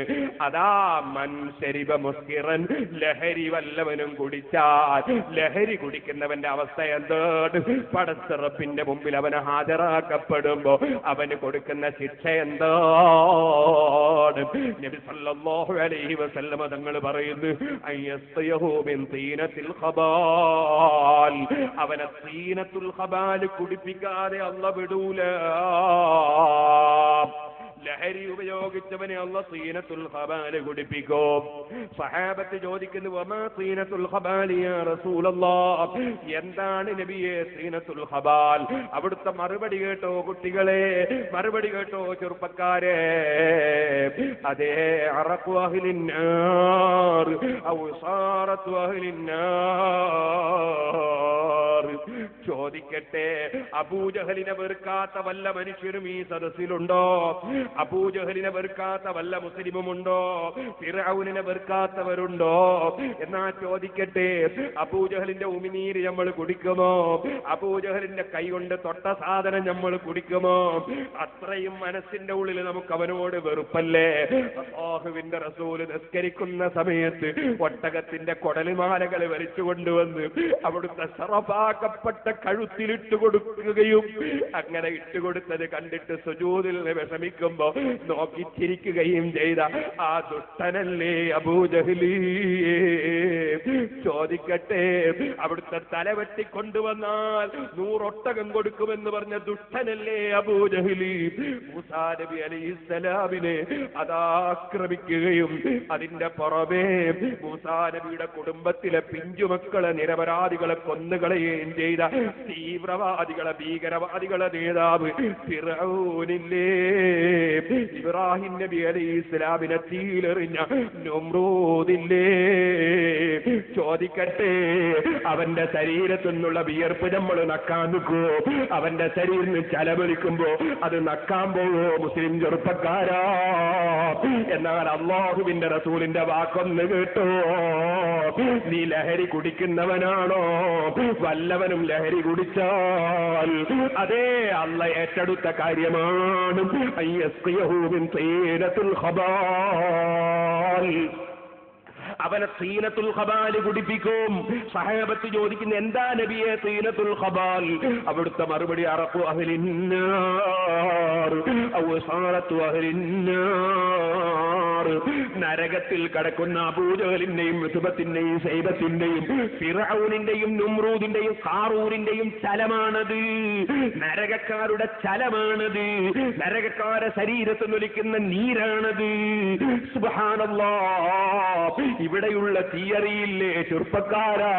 അതാ മൻ ശരിബ മുസ്കിറൻ, ലഹരി വല്ലവനും കുടിച്ചാൽ, ലഹരി കുടിക്കുന്നവന്റെ അവസ്ഥ എന്താണ്? പടച്ച റബ്ബിന്റെ മുമ്പിൽ അവന് ഹാജരാക്കപ്പെടുമ്പോ അവന് കൊടുക്കുന്ന ശിക്ഷ എന്താണ്? നബി സല്ലല്ലാഹു അലൈഹി വസല്ലമ തങ്ങൾ പറയുന്നു, അയ്യസ്തയഹു മിൻ തീനത്തിൽ ഖബാൽ, അവനെ തീനത്തുൽ ഖബാൽ കുടിപ്പിക്കാതെ അല്ലാഹു വിടൂല. ലഹരി ഉപയോഗിച്ചവനെ അല്ലാഹു തീനത്തുൽ ഖബാൽ കുടിപ്പിക്കും. സഹാബത്ത് ചോദിക്കുന്നു, വമാ തീനത്തുൽ ഖബാൽ യാ റസൂലല്ലാഹ്, എന്താണ് നബിയെ തീനത്തുൽ ഖബാൽ? അവിടുത്തെ മറുപടി കേട്ടോ കുട്ടികളെ, മറുപടി കേട്ടോ ചെറുപ്പക്കാരെ. അതേ അറഖു അഹ്ലിൻ നാർ ഔ സാറത്തു അഹ്ലിൻ നാർ. ചോദിക്കട്ടെ, അബൂജഹലിനെ വെറുക്കാത്ത വല്ല മനുഷ്യരും ഈ സദസ്സിലുണ്ടോ? അബൂജഹലിനെ വെറുക്കാത്ത വല്ല മുസ്ലിമുമുണ്ടോ? ഫിർഔനിനെ വെറുക്കാത്തവരുണ്ടോ? എന്നാ ചോദിക്കട്ടെ, അബൂജഹലിന്റെ ഉമിനീര് നമ്മൾ കുടിക്കുമോ? അബൂജഹലിന്റെ കൈ കൊണ്ട് തൊട്ട സാധനം നമ്മൾ കുടിക്കുമോ? അത്രയും മനസ്സിന്റെ ഉള്ളിൽ നമുക്ക് അവനോട് വെറുപ്പല്ലേ? അല്ലാഹുവിന്റെ റസൂല് നിസ്കരിക്കുന്ന സമയത്ത് ഒട്ടകത്തിന്റെ കൊടലുമാലകൾ വലിച്ചു കൊണ്ടുവന്ന് അവിടുത്തെ സറഫാക്കപ്പെട്ട കഴുത്തിലിട്ട് കൊടുക്കുകയും അങ്ങനെ ഇട്ടുകൊടുത്തത് കണ്ടിട്ട് സുജൂദിൽ വിഷമിക്കുമ്പോ നോക്കി ചിരിക്കുകയും ചെയ്ത ആ ദുഷ്ടനല്ലേ അബൂജഹലി? ചോദിക്കട്ടെ, അവിടുത്തെ തലവെട്ടി കൊണ്ടുവന്നാൽ 100 ഒട്ടകം കൊടുക്കുമെന്ന് പറഞ്ഞ ദുഷ്ടനല്ലേ അബൂജഹലി? മൂസാ നബി അലൈഹിസ്സലാമിനെ അതാക്രമിക്കുകയും അതിന്റെ പുറമേ മൂസാ നബിയുടെ കുടുംബത്തിലെ പിഞ്ചുമക്കളെ നിരപരാധികളെ കൊന്നുകളയുകയും ചെയ്ത തീവ്രവാദികളെ ഭീകരവാദികളെ നേതാവ് ഫിർഔനില്ലേ? ഇബ്രാഹിം നബി അലൈഹിസ്സലാമിനെ തീയിലെറിഞ്ഞ നമ്രൂദില്ലേ? ചോദിക്കട്ടെ, അവന്റെ ശരീരത്തിൽ നിന്നുള്ള വിയർപ്പ് നമ്മൾ നക്കാൻ നിൽക്കുവോ? അവന്റെ ശരീരത്തിൽ ചലമൊലിക്കുമ്പോ അത് നക്കാൻ പോവോ മുസ്ലിം ചെറുപ്പക്കാരാ? എന്നാൽ അല്ലാഹുവിന്റെ റസൂലിന്റെ വാക്കൊന്ന് കേട്ടോ, നീ ലഹരി കുടിക്കുന്നവനാണോ? വല്ലവനും ലഹരി കുടിച്ചാൽ അതേ അല്ലാഹ് ഏറ്റെടുത്ത കാര്യമാണ് അയ്യസ്ഖിയഹു മിൻ തീനത്തുൽ ഖബാൽ. അവനെ തീനത്തുൽ ഖബാൽ കുടിപ്പിക്കും. സഹാബത്ത് ചോദിക്കുന്ന എന്താ നബിയെ തീനത്തുൽ ഖബാൽ? അവിടുത്തെ മറുപടി അറഖു അഹ്ലിന്നാർ ഔ സാറത്തു അഹ്ലിന്നാർ. നരകത്തിൽ കടക്കുന്ന അബൂജഹലിന്റെയും ഉത്ബത്തിന്റെയും ശൈബത്തിന്റെയും ഫിർഔനിന്റെയും നുമ്രൂദിന്റെയും ഖാറൂനിന്റെയും ചലമാണത്. നരകക്കാരുടെ ചലമാണത്. നരകക്കാരുടെ ശരീരത്തിൽ ഒലിക്കുന്ന നീരാണത്. സുബ്ഹാനല്ലാഹ്. ഇവിടെയുള്ള തീയറിയില്ലേ ചെറുപ്പക്കാരാ?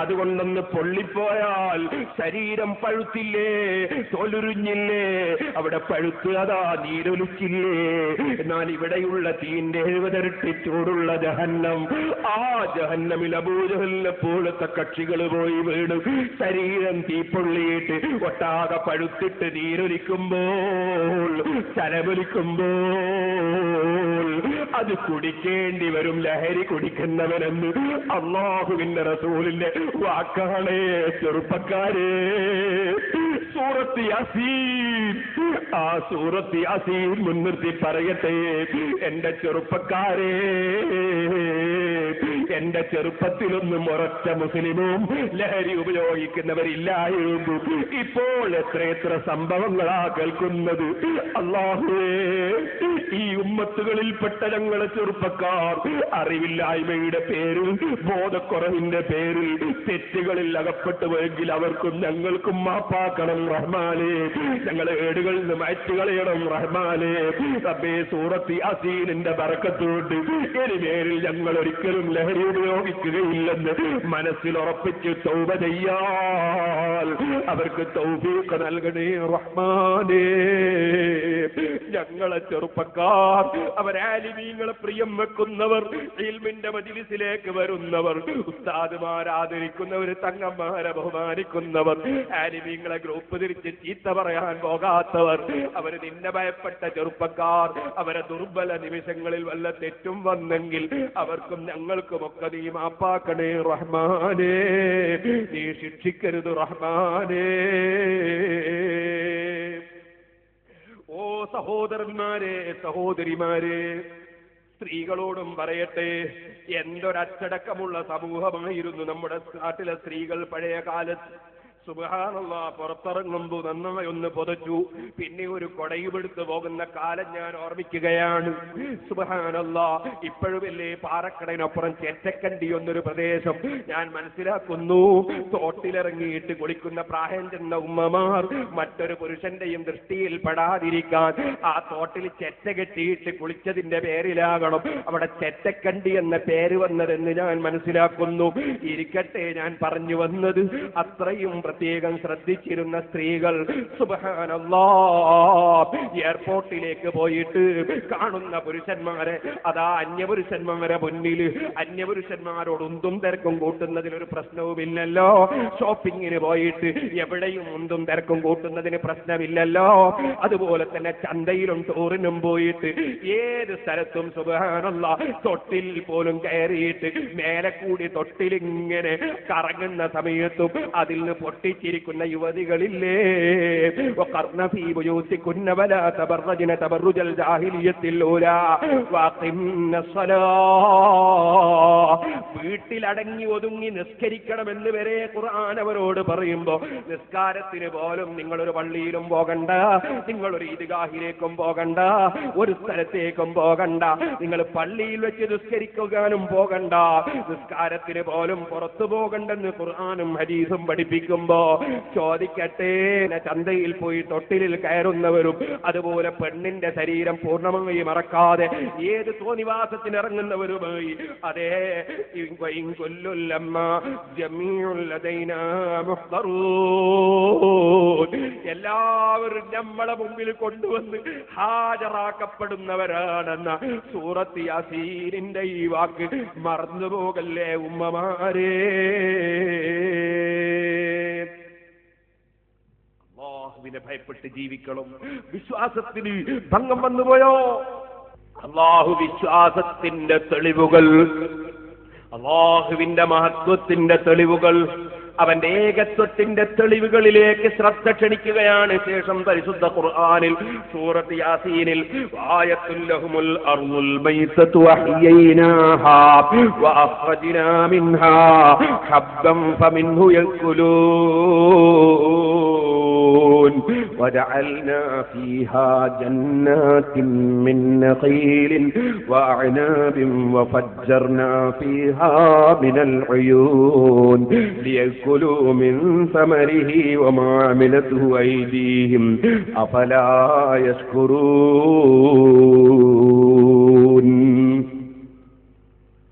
അതുകൊണ്ടൊന്ന് പൊള്ളിപ്പോയാൽ ശരീരം പഴുത്തില്ലേ, തോലുരിഞ്ഞില്ലേ? അവിടെ പഴുത്ത് അതാ നീരൊലിച്ചില്ലേ? എന്നാൽ ഇവിടെയുള്ള തീന്റെ 70 ഇരട്ടി ചൂടുള്ള ജഹന്നം, ആ ജഹന്നമിൽ അബൂജഹലിനെ പോലത്തെ കക്ഷികൾ പോയി വീണ് ശരീരം തീപ്പൊള്ളിയിട്ട് ഒട്ടാകെ പഴുത്തിട്ട് നീരൊലിക്കുമ്പോൾ, ചലമൊലിക്കുമ്പോൾ അത് കുടിക്കേണ്ടി വരും. ലഹരി കുടിക്കുന്നവനെന്ന് അല്ലാഹുവിന്റെ റസൂലിന്റെ വാക്കാണേ ചെറുപ്പക്കാരെ. സൂറത്ത് യാസീൻ, ആ സൂറത്ത് യാസീൻ മുൻനിർത്തി പറയട്ടെ, എന്റെ ചെറുപ്പക്കാരെ, എന്റെ ചെറുപ്പത്തിലൊന്നും ഒരൊറ്റ മുസ്ലിമും ലഹരി ഉപയോഗിക്കുന്നവരില്ലായിരുന്നു. ഇപ്പോൾ എത്രയെത്ര സംഭവങ്ങളാ കേൾക്കുന്നത്. അല്ലാഹുവേ, ഈ ഉമ്മത്തുകളിൽപ്പെട്ട ഞങ്ങളെ ചെറുപ്പക്കാർ അറിവില്ലായ്മയുടെ പേരിൽ, ബോധക്കുറവിന്റെ പേരിൽ തെറ്റുകളിൽ അകപ്പെട്ടുവെങ്കിൽ അവർക്കും ഞങ്ങൾക്കും മാപ്പാക്കണം റഹ്മാനേ. ഞങ്ങളെ ഏടുകളിൽ നിന്ന് മാറ്റുകളയണം റഹ്മാനേ. റബ്ബേ, സൂറത്ത് യാസീനിന്റെ ബറക്കത്തോട് ഇനിമേലിൽ ഞങ്ങൾ ഒരിക്കലും ലഹരി ഉപയോഗിക്കുകയില്ലെന്ന് മനസ്സിൽ ഉറപ്പിച്ച് തൗബ ചെയ്യാൻ അവർക്ക് തൗഫീഖ് നൽകണേ റഹ്മാനേ. ഞങ്ങളെ ചെറുപ്പക്കാർ, അവരാലിമീങ്ങളെ പ്രിയം വെക്കുന്നവർ, ഇൽമിന്റെ മജ്ലിസിലേക്ക് വരുന്നവർ, ഉസ്താദുമാരെ ആദരിക്കുന്നവർ, തങ്ങന്മാരെ ബഹുമാനിക്കുന്നവർ, ആലിമീങ്ങളെ ഗ്രൂപ്പ് തിരിച്ച് ചീത്ത പറയാൻ പോകാത്തവർ, അവര് നിന്നെ ഭയപ്പെട്ട ചെറുപ്പക്കാർ, അവരെ ദുർബല നിമിഷങ്ങളിൽ വല്ല തെറ്റും വന്നെങ്കിൽ അവർക്കും ഞങ്ങൾക്കുമൊക്കെ നീ മാപ്പാക്കണേ റഹ്മാനേ. നീ ശിക്ഷിക്കരുത് റഹ്മാനേ. ഓ സഹോദരന്മാരെ, സഹോദരിമാരെ, സ്ത്രീകളോടും പറയട്ടെ, എന്തൊരച്ചടക്കമുള്ള സമൂഹമായിരുന്നു നമ്മുടെ നാട്ടിലെ സ്ത്രീകൾ പഴയ കാലത്ത്. സുബ്ഹാനല്ലാഹ്, പുറത്തിറങ്ങുമ്പോൾ നന്നായി ഒന്ന് പുതച്ചു, പിന്നെ ഒരു കൊടയുമെടുത്ത് പോകുന്ന കാലം ഞാൻ ഓർമ്മിക്കുകയാണ്. സുബ്ഹാനല്ലാഹ്, ഇപ്പോഴുമല്ലേ പാറക്കടയിനപ്പുറം ചെറ്റക്കണ്ടി എന്നൊരു പ്രദേശം ഞാൻ മനസ്സിലാക്കുന്നു. തോട്ടിലിറങ്ങിയിട്ട് കുളിക്കുന്ന പ്രായം ചെന്ന ഉമ്മമാർ മറ്റൊരു പുരുഷന്റെയും ദൃഷ്ടിയിൽ പെടാതിരിക്കാൻ ആ തോട്ടിൽ ചെറ്റ കെട്ടിയിട്ട് കുളിച്ചതിന്റെ പേരിലാകണം അവിടെ ചെറ്റക്കണ്ടി എന്ന പേര് വന്നതെന്ന് ഞാൻ മനസ്സിലാക്കുന്നു. ഇരിക്കട്ടെ, ഞാൻ പറഞ്ഞു വന്നത്, അത്രയും പ്രത്യേകം ശ്രദ്ധിച്ചിരുന്ന സ്ത്രീകൾ സുബ്ഹാനല്ലാഹ് എയർപോർട്ടിലേക്ക് പോയിട്ട് കാണുന്ന പുരുഷന്മാരെ, അതാ അന്യപുരുഷന്മാരെ മുന്നിൽ, അന്യപുരുഷന്മാരോട് ഉന്തും തിരക്കും കൂട്ടുന്നതിനൊരു പ്രശ്നവുമില്ലല്ലോ. ഷോപ്പിങ്ങിന് പോയിട്ട് എവിടെയും ഉന്തും തിരക്കും കൂട്ടുന്നതിന് പ്രശ്നമില്ലല്ലോ. അതുപോലെ തന്നെ ചന്തയിലും ടൂറിനും പോയിട്ട് ഏത് സ്ഥലത്തും സുബ്ഹാനല്ലാഹ് തൊട്ടിൽ പോലും കയറിയിട്ട് മേലെ കൂടി തൊട്ടിലിങ്ങനെ കറങ്ങുന്ന സമയത്തും അതിൽ നിന്ന് പൊട്ടിച്ചിരിക്കുന്ന യുവതികളില്ലേ. വഖർന ഫീ ബുയൂതികുന്ന വലാ തബറജ്ന തബറുജൽ ജാഹിലിയ്യത്തിൽ ഊലാ വഖിംന സ്വലാ. വീട്ടിൽ അടങ്ങി ഒതുങ്ങി നിസ്കരിക്കണമെന്ന് വരെ ഖുർആൻ അവരോട് പറയുമ്പോൾ നിസ്കാരത്തിന് പോലും നിങ്ങളൊരു പള്ളിയിലും പോകണ്ട, നിങ്ങളൊരു ഈദ്ഗാഹിലേക്കും പോകണ്ട, ഒരു സ്ഥലത്തേക്കും പോകണ്ട, നിങ്ങൾ പള്ളിയിൽ വെച്ച് നിസ്കരിക്കാനും പോകണ്ട, നിസ്കാരത്തിന് പോലും പുറത്തു പോകണ്ടെന്ന് ഖുർആനും ഹദീസും പഠിപ്പിക്കുമ്പോ ചോദിക്കട്ടെ, ചന്തയിൽ പോയി തൊട്ടിലിൽ കയറുന്നവരും അതുപോലെ പെണ്ണിന്റെ ശരീരം പൂർണ്ണമായി മറക്കാതെ ഏത് തോന്നിവാസത്തിന് ഇറങ്ങുന്നവരുമായി, അതേ എല്ലാവരും നമ്മളെ മുമ്പിൽ കൊണ്ടുവന്ന് ഹാജരാക്കപ്പെടുന്നവരാണെന്ന സൂറത്ത് യാസീനിന്റെ ഈ വാക്ക് മറന്നുപോകല്ലേ ഉമ്മമാരേ. അല്ലാഹുവിനെ ഭയപ്പെട്ട് ജീവിക്കണം. വിശ്വാസത്തിന് ഭംഗം വന്നുപോയോ? അല്ലാഹു വിശ്വാസത്തിന്റെ തെളിവുകൾ, അല്ലാഹുവിന്റെ മഹത്വത്തിന്റെ തെളിവുകൾ അവന്റെ ഏകത്വത്തിന്റെ തെളിവുകളിലേക്ക് ശ്രദ്ധ ക്ഷണിക്കുകയാണ്. ശേഷം പരിശുദ്ധ ഖുർആനിൽ സൂറത്ത് യാസീനിൽ ആയത്തുൽ ലഹുമുൽ അർളുൽ മൈതതു അഹ്യൈനാഹാ വഅഖ്റജ്നാ മിൻഹാ ഹബ്ബൻ ഫമിൻഹു യഅ്കുലൂൻ വജഅൽനാ ഫീഹാ ജന്നാത്തിൻ മിൻ നഖീലിൻ വഅഅ്നാബിൻ വഫജ്ജർനാ ഫീഹാ മിനൽ ഉയൂൻ ലിയഅ്കുലൂ മിൻ സമരിഹി വമാ അമിലത്ഹു ഐദീഹിം അഫലാ യശ്കുറൂൻ.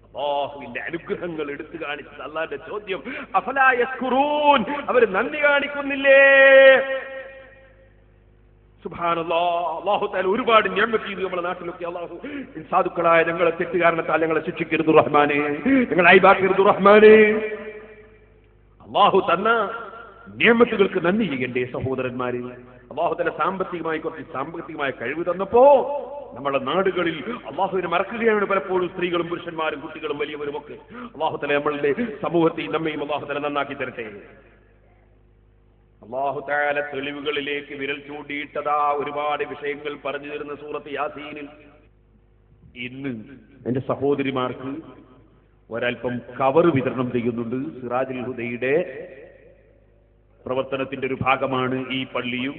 അല്ലാഹുവിന്റെ അനുഗ്രഹങ്ങൾ എടുത്തു കാണിച്ചത് അല്ലാഹുവിന്റെ ചോദ്യം, അഫലാ യശ്കുറൂൻ, അവർ നന്ദി കാണിക്കുന്നില്ലേ? സുബ്ഹാനല്ലാഹ്. അല്ലാഹു തആല ഒരുപാട് നിഅമത്ത് ചെയ്തു നമ്മുടെ നാട്ടിലൊക്കെ. അല്ലാഹു സാധുക്കളായ ഞങ്ങളെ തെറ്റുകാരണത്താൽ ഞങ്ങളെ ശിക്ഷിക്കരുത് റഹ്മാനേ, ഞങ്ങളെ അയ്ബാക്കരുത് റഹ്മാനേ. അല്ലാഹു തന്ന നിഅമത്തുകൾക്ക് നന്ദി ചെയ്യണ്ടേ സഹോദരന്മാരെ? അല്ലാഹു തആല സാമ്പത്തികമായ കഴിവ് തന്നപ്പോ നമ്മുടെ നാടുകളിൽ അല്ലാഹുവിനെ മറക്കുകയാണ് പലപ്പോഴും സ്ത്രീകളും പുരുഷന്മാരും കുട്ടികളും വലിയവരും ഒക്കെ. അല്ലാഹു തആല നമ്മളുടെ സമൂഹത്തെയും നമ്മയും അല്ലാഹു തആല നന്നാക്കി തരട്ടെ. അല്ലാഹു തആല തെളിവുകളിലേക്ക് വിരൽ ചൂണ്ടിയിട്ടതാ ഒരുപാട് വിഷയങ്ങൾ പറഞ്ഞു തരുന്ന സൂറത്ത് യാസീനിൽ ഇന്ന് എന്റെ സഹോദരിമാർക്ക് ഒരൽപ്പം കവർ വിതരണം ചെയ്യുന്നുണ്ട്. സിറാജുൽ ഹുദയുടെ പ്രവർത്തനത്തിന്റെ ഒരു ഭാഗമാണ് ഈ പള്ളിയും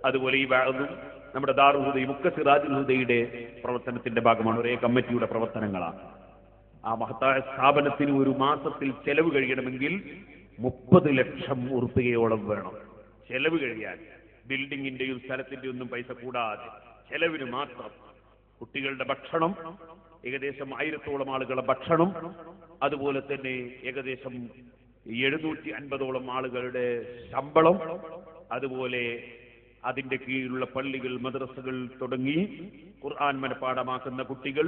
അതുപോലെ ഈ വാഅദും. നമ്മുടെ ദാറുൽ ഹുദയും ഒക്കെ സിറാജുൽ ഹുദയുടെ പ്രവർത്തനത്തിന്റെ ഭാഗമാണ്, ഒരേ കമ്മിറ്റിയുടെ പ്രവർത്തനങ്ങളാണ്. ആ മഹത്തായ സ്ഥാപനത്തിന് ഒരു മാസത്തിൽ ചെലവ് കഴിയണമെങ്കിൽ 30 ലക്ഷം ഉറുപ്പികയോളം വേണം. ചെലവ് കഴിയാൻ ബിൽഡിങ്ങിന്റെയും സ്ഥലത്തിന്റെയും ഒന്നും പൈസ കൂടാതെ ചെലവിന് മാത്രം. കുട്ടികളുടെ ഭക്ഷണം, ഏകദേശം 1000ഓളം ആളുകളുടെ ഭക്ഷണം, അതുപോലെ തന്നെ ഏകദേശം 750ഓളം ആളുകളുടെ ശമ്പളം, അതുപോലെ അതിന്റെ കീഴിലുള്ള പള്ളികൾ, മദ്രസകൾ തുടങ്ങി ഖുർആൻ മനഃപ്പാഠമാക്കുന്ന കുട്ടികൾ,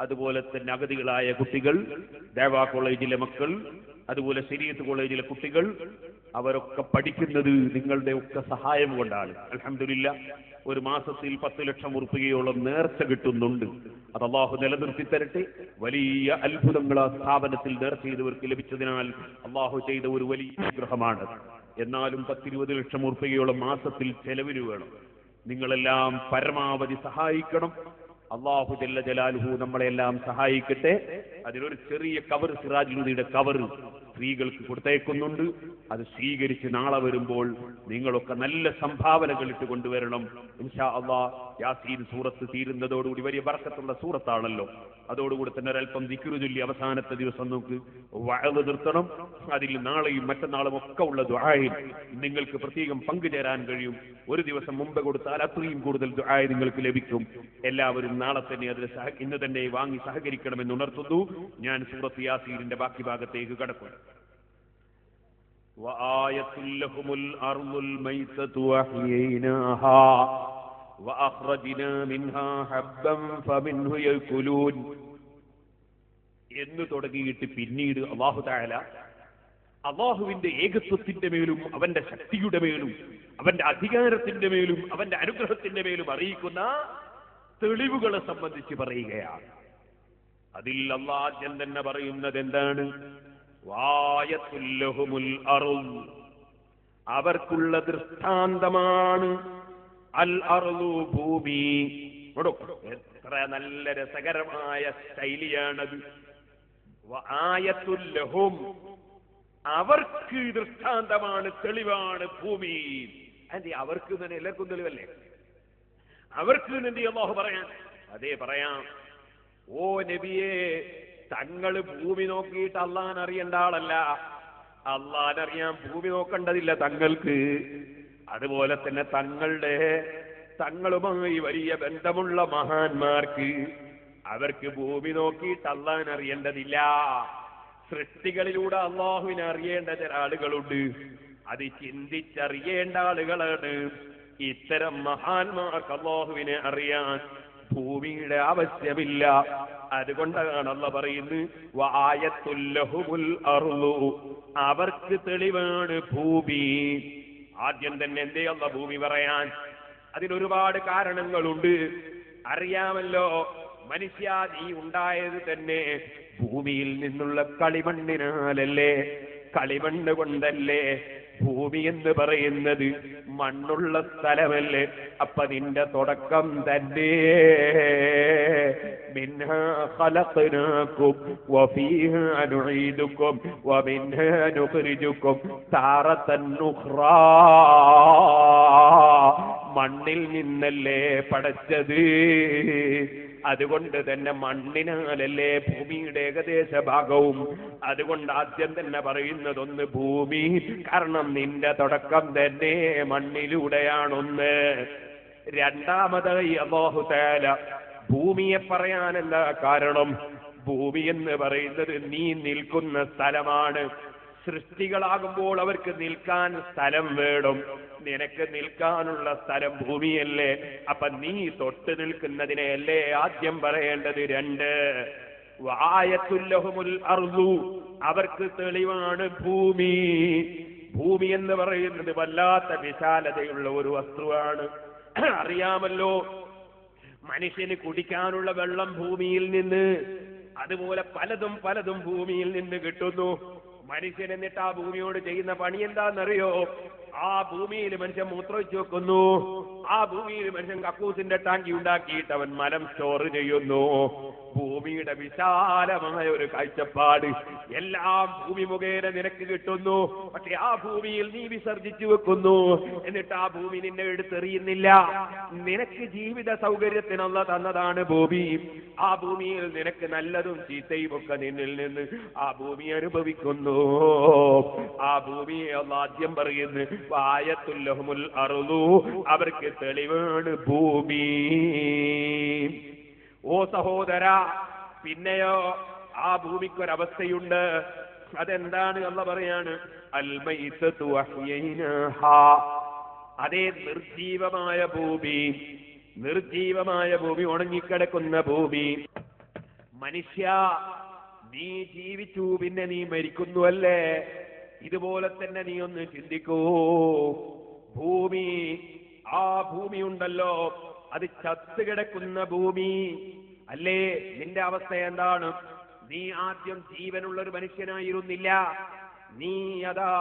അതുപോലെ തന്നെ അഗതികളായ കുട്ടികൾ, ദേവാ കോളേജിലെ മക്കൾ, അതുപോലെ ശരീഅത്ത് കോളേജിലെ കുട്ടികൾ, അവരൊക്കെ പഠിക്കുന്നത് നിങ്ങളുടെ ഒക്കെ സഹായം കൊണ്ടാണ്. അൽഹംദുലില്ലാഹ് ഒരു മാസത്തിൽ 10 ലക്ഷം ഉറുപ്പികയോളം നേർച്ച കിട്ടുന്നുണ്ട്. അത് അല്ലാഹു നിലനിർത്തി തരട്ടെ. വലിയ അത്ഭുതങ്ങൾ ആ സ്ഥാപനത്തിൽ നേർച്ച ചെയ്തവർക്ക് ലഭിച്ചതിനാൽ അല്ലാഹു ചെയ്ത ഒരു വലിയ അനുഗ്രഹമാണ്. എന്നാലും 10-20 ലക്ഷം ഉറുപ്പികയോളം മാസത്തിൽ ചെലവിന് വേണം. നിങ്ങളെല്ലാം പരമാവധി സഹായിക്കണം. അല്ലാഹു ജല്ല ജലാലുഹു നമ്മളെല്ലാം സഹായിക്കട്ടെ. അതിലൊരു ചെറിയ കവർ, സിറാജുൽ ഹുദയുടെ കവർ സ്ത്രീകൾക്ക് കൊടുത്തേക്കുന്നുണ്ട്. അത് സ്വീകരിച്ച് നാളെ വരുമ്പോൾ നിങ്ങളൊക്കെ നല്ല സംഭാവനകൾ ഇട്ട് കൊണ്ടുവരണം ഇൻഷാ അല്ലാഹ്. യാസീൻ സൂറത്ത് തീരുന്നതോടുകൂടി വലിയ ബർക്കത്തുള്ള സൂറത്താണല്ലോ. അതോടുകൂടി തന്നെ ഒരൽപ്പം ദിക്റ് ചൊല്ലി അവസാനത്തെ ദിവസം നമുക്ക് വഅദ് നിർത്തണം. അതിൽ നാളെയും മറ്റന്നാളും ഒക്കെ ഉള്ള ദുആയിൽ നിങ്ങൾക്ക് പ്രത്യേകം പങ്കുചേരാൻ കഴിയും. ഒരു ദിവസം മുമ്പ് കൊടുത്താൽ അത്രയും കൂടുതൽ ദുആ നിങ്ങൾക്ക് ലഭിക്കും. എല്ലാവരും നാളെ തന്നെ അതിൽ ഇന്ന് തന്നെ വാങ്ങി സഹകരിക്കണമെന്ന് ഉണർത്തുന്നു. ഞാൻ സൂറത്ത് യാസീനിന്റെ ബാക്കി ഭാഗത്തേക്ക് കടക്കും. വആയത്തുൽ ലഹുമുൽ അർളുൽ മൈതതു അഹ്യൈനാഹാ വഅഖ്റജ്നാ മിൻഹാ ഹബ്ബൻ ഫമിൻഹു യഅ്കുലൂൻ എന്ന് തുടങ്ങിയിട്ട് പിന്നീട് അല്ലാഹു തആല അല്ലാഹുവിന്റെ ഏകത്വത്തിന്റെ മേലും അവന്റെ ശക്തിയുടെ മേലും അവന്റെ അധികാരത്തിന്റെ മേലും അവന്റെ അനുഗ്രഹത്തിന്റെ മേലും അറിയിക്കുന്ന തെളിവുകളെ സംബന്ധിച്ച് പറയുകയാണ്. അതിൽ അല്ലാഹു ആദ്യം തന്നെ പറയുന്നത് എന്താണ്? വായത്തുൽ ലഹുമുൽ അർള്, അവർക്കുള്ള ദൃഷ്ടാന്തമാണ് അൽ അർളു, ഭൂമി. എത്ര നല്ല രസകരമായ ശൈലിയാണത്. ആയത്തുൽ ലഹും, അവർക്ക് ദൃഷ്ടാന്തമാണ്, തെളിവാണ് ഭൂമി. അതെ, അവർക്ക് തന്നെ എല്ലാവർക്കും തെളിവല്ലേ? അവർക്ക് എന്ത് അല്ലാഹു പറയാൻ? അതേ പറയാം. ഓ നബിയെ, തങ്ങൾ ഭൂമി നോക്കിയിട്ട് അള്ളാൻ അറിയേണ്ട ആളല്ല. അള്ളാനറിയാൻ ഭൂമി നോക്കേണ്ടതില്ല തങ്ങൾക്ക്. അതുപോലെ തന്നെ തങ്ങളുമായി വലിയ ബന്ധമുള്ള മഹാന്മാർക്ക് അവർക്ക് ഭൂമി നോക്കിയിട്ട് അള്ളാൻ അറിയേണ്ടതില്ല. സൃഷ്ടികളിലൂടെ അള്ളാഹുവിനെ അറിയേണ്ട ചില ആളുകളുണ്ട്. അത് ചിന്തിച്ചറിയേണ്ട ആളുകളാണ്. ഇത്തരം മഹാന്മാർക്ക് അള്ളാഹുവിനെ അറിയാൻ ഭൂമിയുടെ ആവശ്യമില്ല. അതുകൊണ്ടാണ് അല്ലാഹു പറയുന്നത് വആയത്തുൽ ലഹുമുൽ അർളു, അവർക്ക് തെളിവാണ് ഭൂമി. ആദ്യം തന്നെ എന്തേ അല്ലാഹു ഭൂമി പറയാൻ? അതിനൊരുപാട് കാരണങ്ങളുണ്ട്. അറിയാമല്ലോ, മനുഷ്യ നീ ഉണ്ടായത് തന്നെ ഭൂമിയിൽ നിന്നുള്ള കളിമണ്ണിനാലല്ലേ? കളിമണ്ണ് കൊണ്ടല്ലേ? ഭൂമി എന്ന് പറയുന്നത് മണ്ണുള്ള സ്ഥലമല്ലേ? അപ്പൊ നിന്റെ തുടക്കം തന്നെ മിൻഹാ ഖലഖനാകും വഫീഹാ നുഈദുകും വമിൻഹാ നുഖ്രിജുകും താറത്തൻ ഉഖ്റാ. മണ്ണിൽ നിന്നല്ലേ പടച്ചത്. അതുകൊണ്ട് തന്നെ മണ്ണിനാലല്ലേ ഭൂമിയുടെ ഏകദേശ ഭാഗവും. അതുകൊണ്ട് ആദ്യം തന്നെ പറയുന്നതൊന്ന് ഭൂമി, കാരണം നിന്റെ തുടക്കം തന്നെ മണ്ണിലൂടെയാണൊന്ന്. രണ്ടാമതായി അല്ലാഹു തആല ഭൂമിയെ പറയാൻ എന്താ കാരണം? ഭൂമി എന്ന് പറയുന്നത് നീ നിൽക്കുന്ന സ്ഥലമാണ്. സൃഷ്ടികളാകുമ്പോൾ അവർക്ക് നിൽക്കാൻ സ്ഥലം വേണം. നിനക്ക് നിൽക്കാനുള്ള സ്ഥലം ഭൂമിയല്ലേ? അപ്പൊ നീ തൊട്ട് നിൽക്കുന്നതിനെയല്ലേ ആദ്യം പറയേണ്ടത്? രണ്ട്, വആയത്തുല്ലഹുമുൽ അർളു, അവർക്ക് തെളിവാണ് ഭൂമി. ഭൂമി എന്ന് പറയുന്നത് വല്ലാത്ത വിശാലതയുള്ള ഒരു വസ്തുവാണ്. അറിയാമല്ലോ, മനുഷ്യന് കുടിക്കാനുള്ള വെള്ളം ഭൂമിയിൽ നിന്ന്, അതുപോലെ പലതും പലതും ഭൂമിയിൽ നിന്ന് കിട്ടുന്നു. മനുഷ്യൻ എന്നിട്ട് ആ ഭൂമിയോട് ചെയ്യുന്ന പണി എന്താണെന്നറിയോ? ആ ഭൂമിയിൽ മനുഷ്യൻ മൂത്രമൊഴിച്ചു വെക്കുന്നു. ആ ഭൂമിയിൽ മനുഷ്യൻ കക്കൂസിന്റെ ടാങ്കി ഉണ്ടാക്കിയിട്ട് അവൻ മലം സ്റ്റോർ ചെയ്യുന്നു. ഭൂമിയുടെ വിശാലമായ ഒരു കാഴ്ചപ്പാട് എല്ലാം ഭൂമി മുഖേന നിനക്ക് കിട്ടുന്നു. പക്ഷെ ആ ഭൂമിയിൽ നീ വിസർജിച്ചു വെക്കുന്നു. എന്നിട്ട് ആ ഭൂമി നിന്നെ എടുത്തെറിയുന്നില്ല. നിനക്ക് ജീവിത സൗകര്യത്തിനുള്ള തന്നതാണ് ഭൂമി. ആ ഭൂമിയിൽ നിനക്ക് നല്ലതും ചീത്തയും ഒക്കെ നിന്നിൽ നിന്ന് ആ ഭൂമി അനുഭവിക്കുന്നു. ആ ഭൂമിയെ ആദ്യം പറയുന്നു വആയത്തുല്ലഹുമുൽ അർളു, അവർക്ക് തെളിവാണ് ഭൂമി. ഓ സഹോദര, പിന്നെയോ ആ ഭൂമിക്കൊരവസ്ഥയുണ്ട്. അതെന്താണ്? അല്ലാഹു പറയാണ് അൽ മൈതതു വഹ്യൈനാഹാ. അതേ നിർജീവമായ ഭൂമി, നിർജീവമായ ഭൂമി, ഉണങ്ങിക്കിടക്കുന്ന ഭൂമി. മനുഷ്യ, നീ ജീവിച്ചു, പിന്നെ നീ മരിക്കുന്നുവല്ലേ? ഇതുപോലെ തന്നെ നീ ഒന്ന് ചിന്തിക്കൂ. ഭൂമി, ആ ഭൂമി ഉണ്ടല്ലോ, അത് ചത്തുകിടക്കുന്ന ഭൂമി അല്ലേ? നിന്റെ അവസ്ഥ എന്താണ്? നീ ആദ്യം ജീവനുള്ള ഒരു മനുഷ്യനായിരുന്നില്ല. നീ അതാ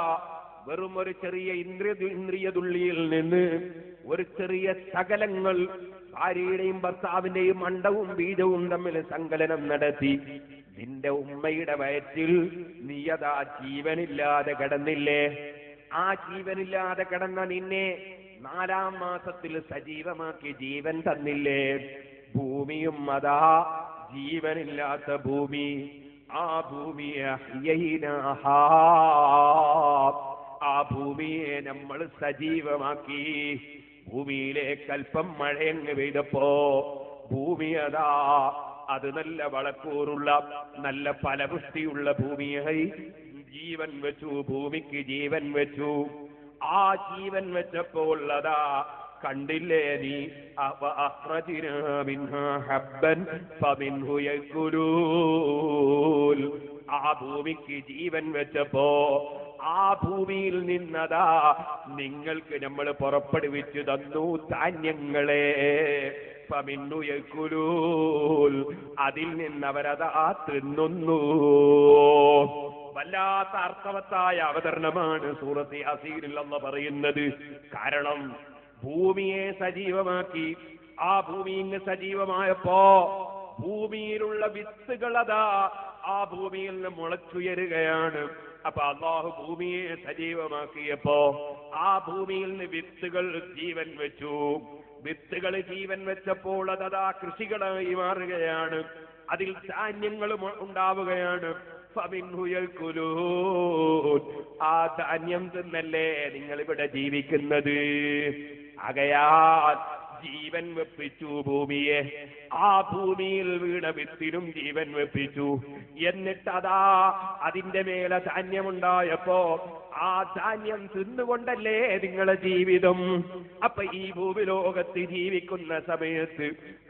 വെറും ഒരു ചെറിയ ഇന്ദ്രിയതുള്ളിയിൽ നിന്ന് ഒരു ചെറിയ ശകലങ്ങൾ, ഭാര്യയുടെയും ഭർത്താവിന്റെയും അണ്ടവും ബീജവും തമ്മിൽ സങ്കലനം നടത്തി നിന്റെ ഉമ്മയുടെ വയറ്റിൽ നീയതാ ജീവനില്ലാതെ കിടന്നില്ലേ? ആ ജീവനില്ലാതെ കിടന്ന നിന്നെ 4-ാം മാസത്തിൽ സജീവമാക്കി ജീവൻ തന്നില്ലേ? ഭൂമിയും അതാ ജീവനില്ലാത്ത ഭൂമി. ആ ഭൂമിയെ അഹ്യൈനാഹാ, ആ ഭൂമിയെ നമ്മൾ സജീവമാക്കി. ഭൂമിയിലേക്ക് അല്പം മഴയങ്ങ് പെയ്തപ്പോ ഭൂമി അതാ അത് നല്ല വളക്കൂറുള്ള നല്ല ഫലപുഷ്ടിയുള്ള ഭൂമിയായി ജീവൻ വെച്ചു. ഭൂമിക്ക് ജീവൻ വെച്ചു. ആ ജീവൻ വെച്ചപ്പോൾ അതാ കണ്ടില്ലേ നീ? അഖ്റജ്നാ മിൻഹാ ഹബ്ബൻ ഫമിൻഹു യഅ്കുലൂൻ. ആ ഭൂമിക്ക് ജീവൻ വെച്ചപ്പോ ആ ഭൂമിയിൽ നിന്നതാ നിങ്ങൾക്ക് നമ്മൾ പുറപ്പെടുവിച്ചു തന്നു ധാന്യങ്ങളെ. ഫമിൻഹു യഅ്കുലൂൻ, അതിൽ നിന്നവരതാ തിന്നുന്നു. വല്ലാത്ത അർത്ഥവത്തായ അവതരണമാണ് സൂറത്ത് യാസീനിൽ അല്ലാഹു പറയുന്നത്. കാരണം ഭൂമിയെ സജീവമാക്കി. ആ ഭൂമി ഇന്ന് സജീവമായപ്പോ ഭൂമിയിലുള്ള വിത്തുകളതാ ആ ഭൂമിയിൽ നിന്ന് മുളച്ചുയരുകയാണ്. അപ്പൊ അല്ലാഹു ഭൂമിയെ സജീവമാക്കിയപ്പോ ആ ഭൂമിയിൽ നിന്ന് വിത്തുകൾ ജീവൻ വെച്ചു. വിത്തുകൾ ജീവൻ വെച്ചപ്പോൾ അതതാ കൃഷികളായി മാറുകയാണ്. അതിൽ ധാന്യങ്ങൾ ഉണ്ടാവുകയാണ്. ഫമിൻഹു യഅ്കുലൂൻ, ആ ധാന്യം തിന്നല്ലേ നിങ്ങൾ ഇവിടെ ജീവിക്കുന്നത്. ആകയാൽ ജീവൻ വെപ്പിച്ചു ഭൂമിയെ. ആ ഭൂമിയിൽ വീണ വിത്തിനും ജീവൻ വെപ്പിച്ചു. എന്നിട്ട് അതാ അതിന്റെ മേലെ ധാന്യമുണ്ടായപ്പോ ആ ധാന്യം തിന്നുകൊണ്ടല്ലേ നിങ്ങളെ ജീവിതം. അപ്പൊ ഈ ഭൂമിലോകത്ത് ജീവിക്കുന്ന സമയത്ത്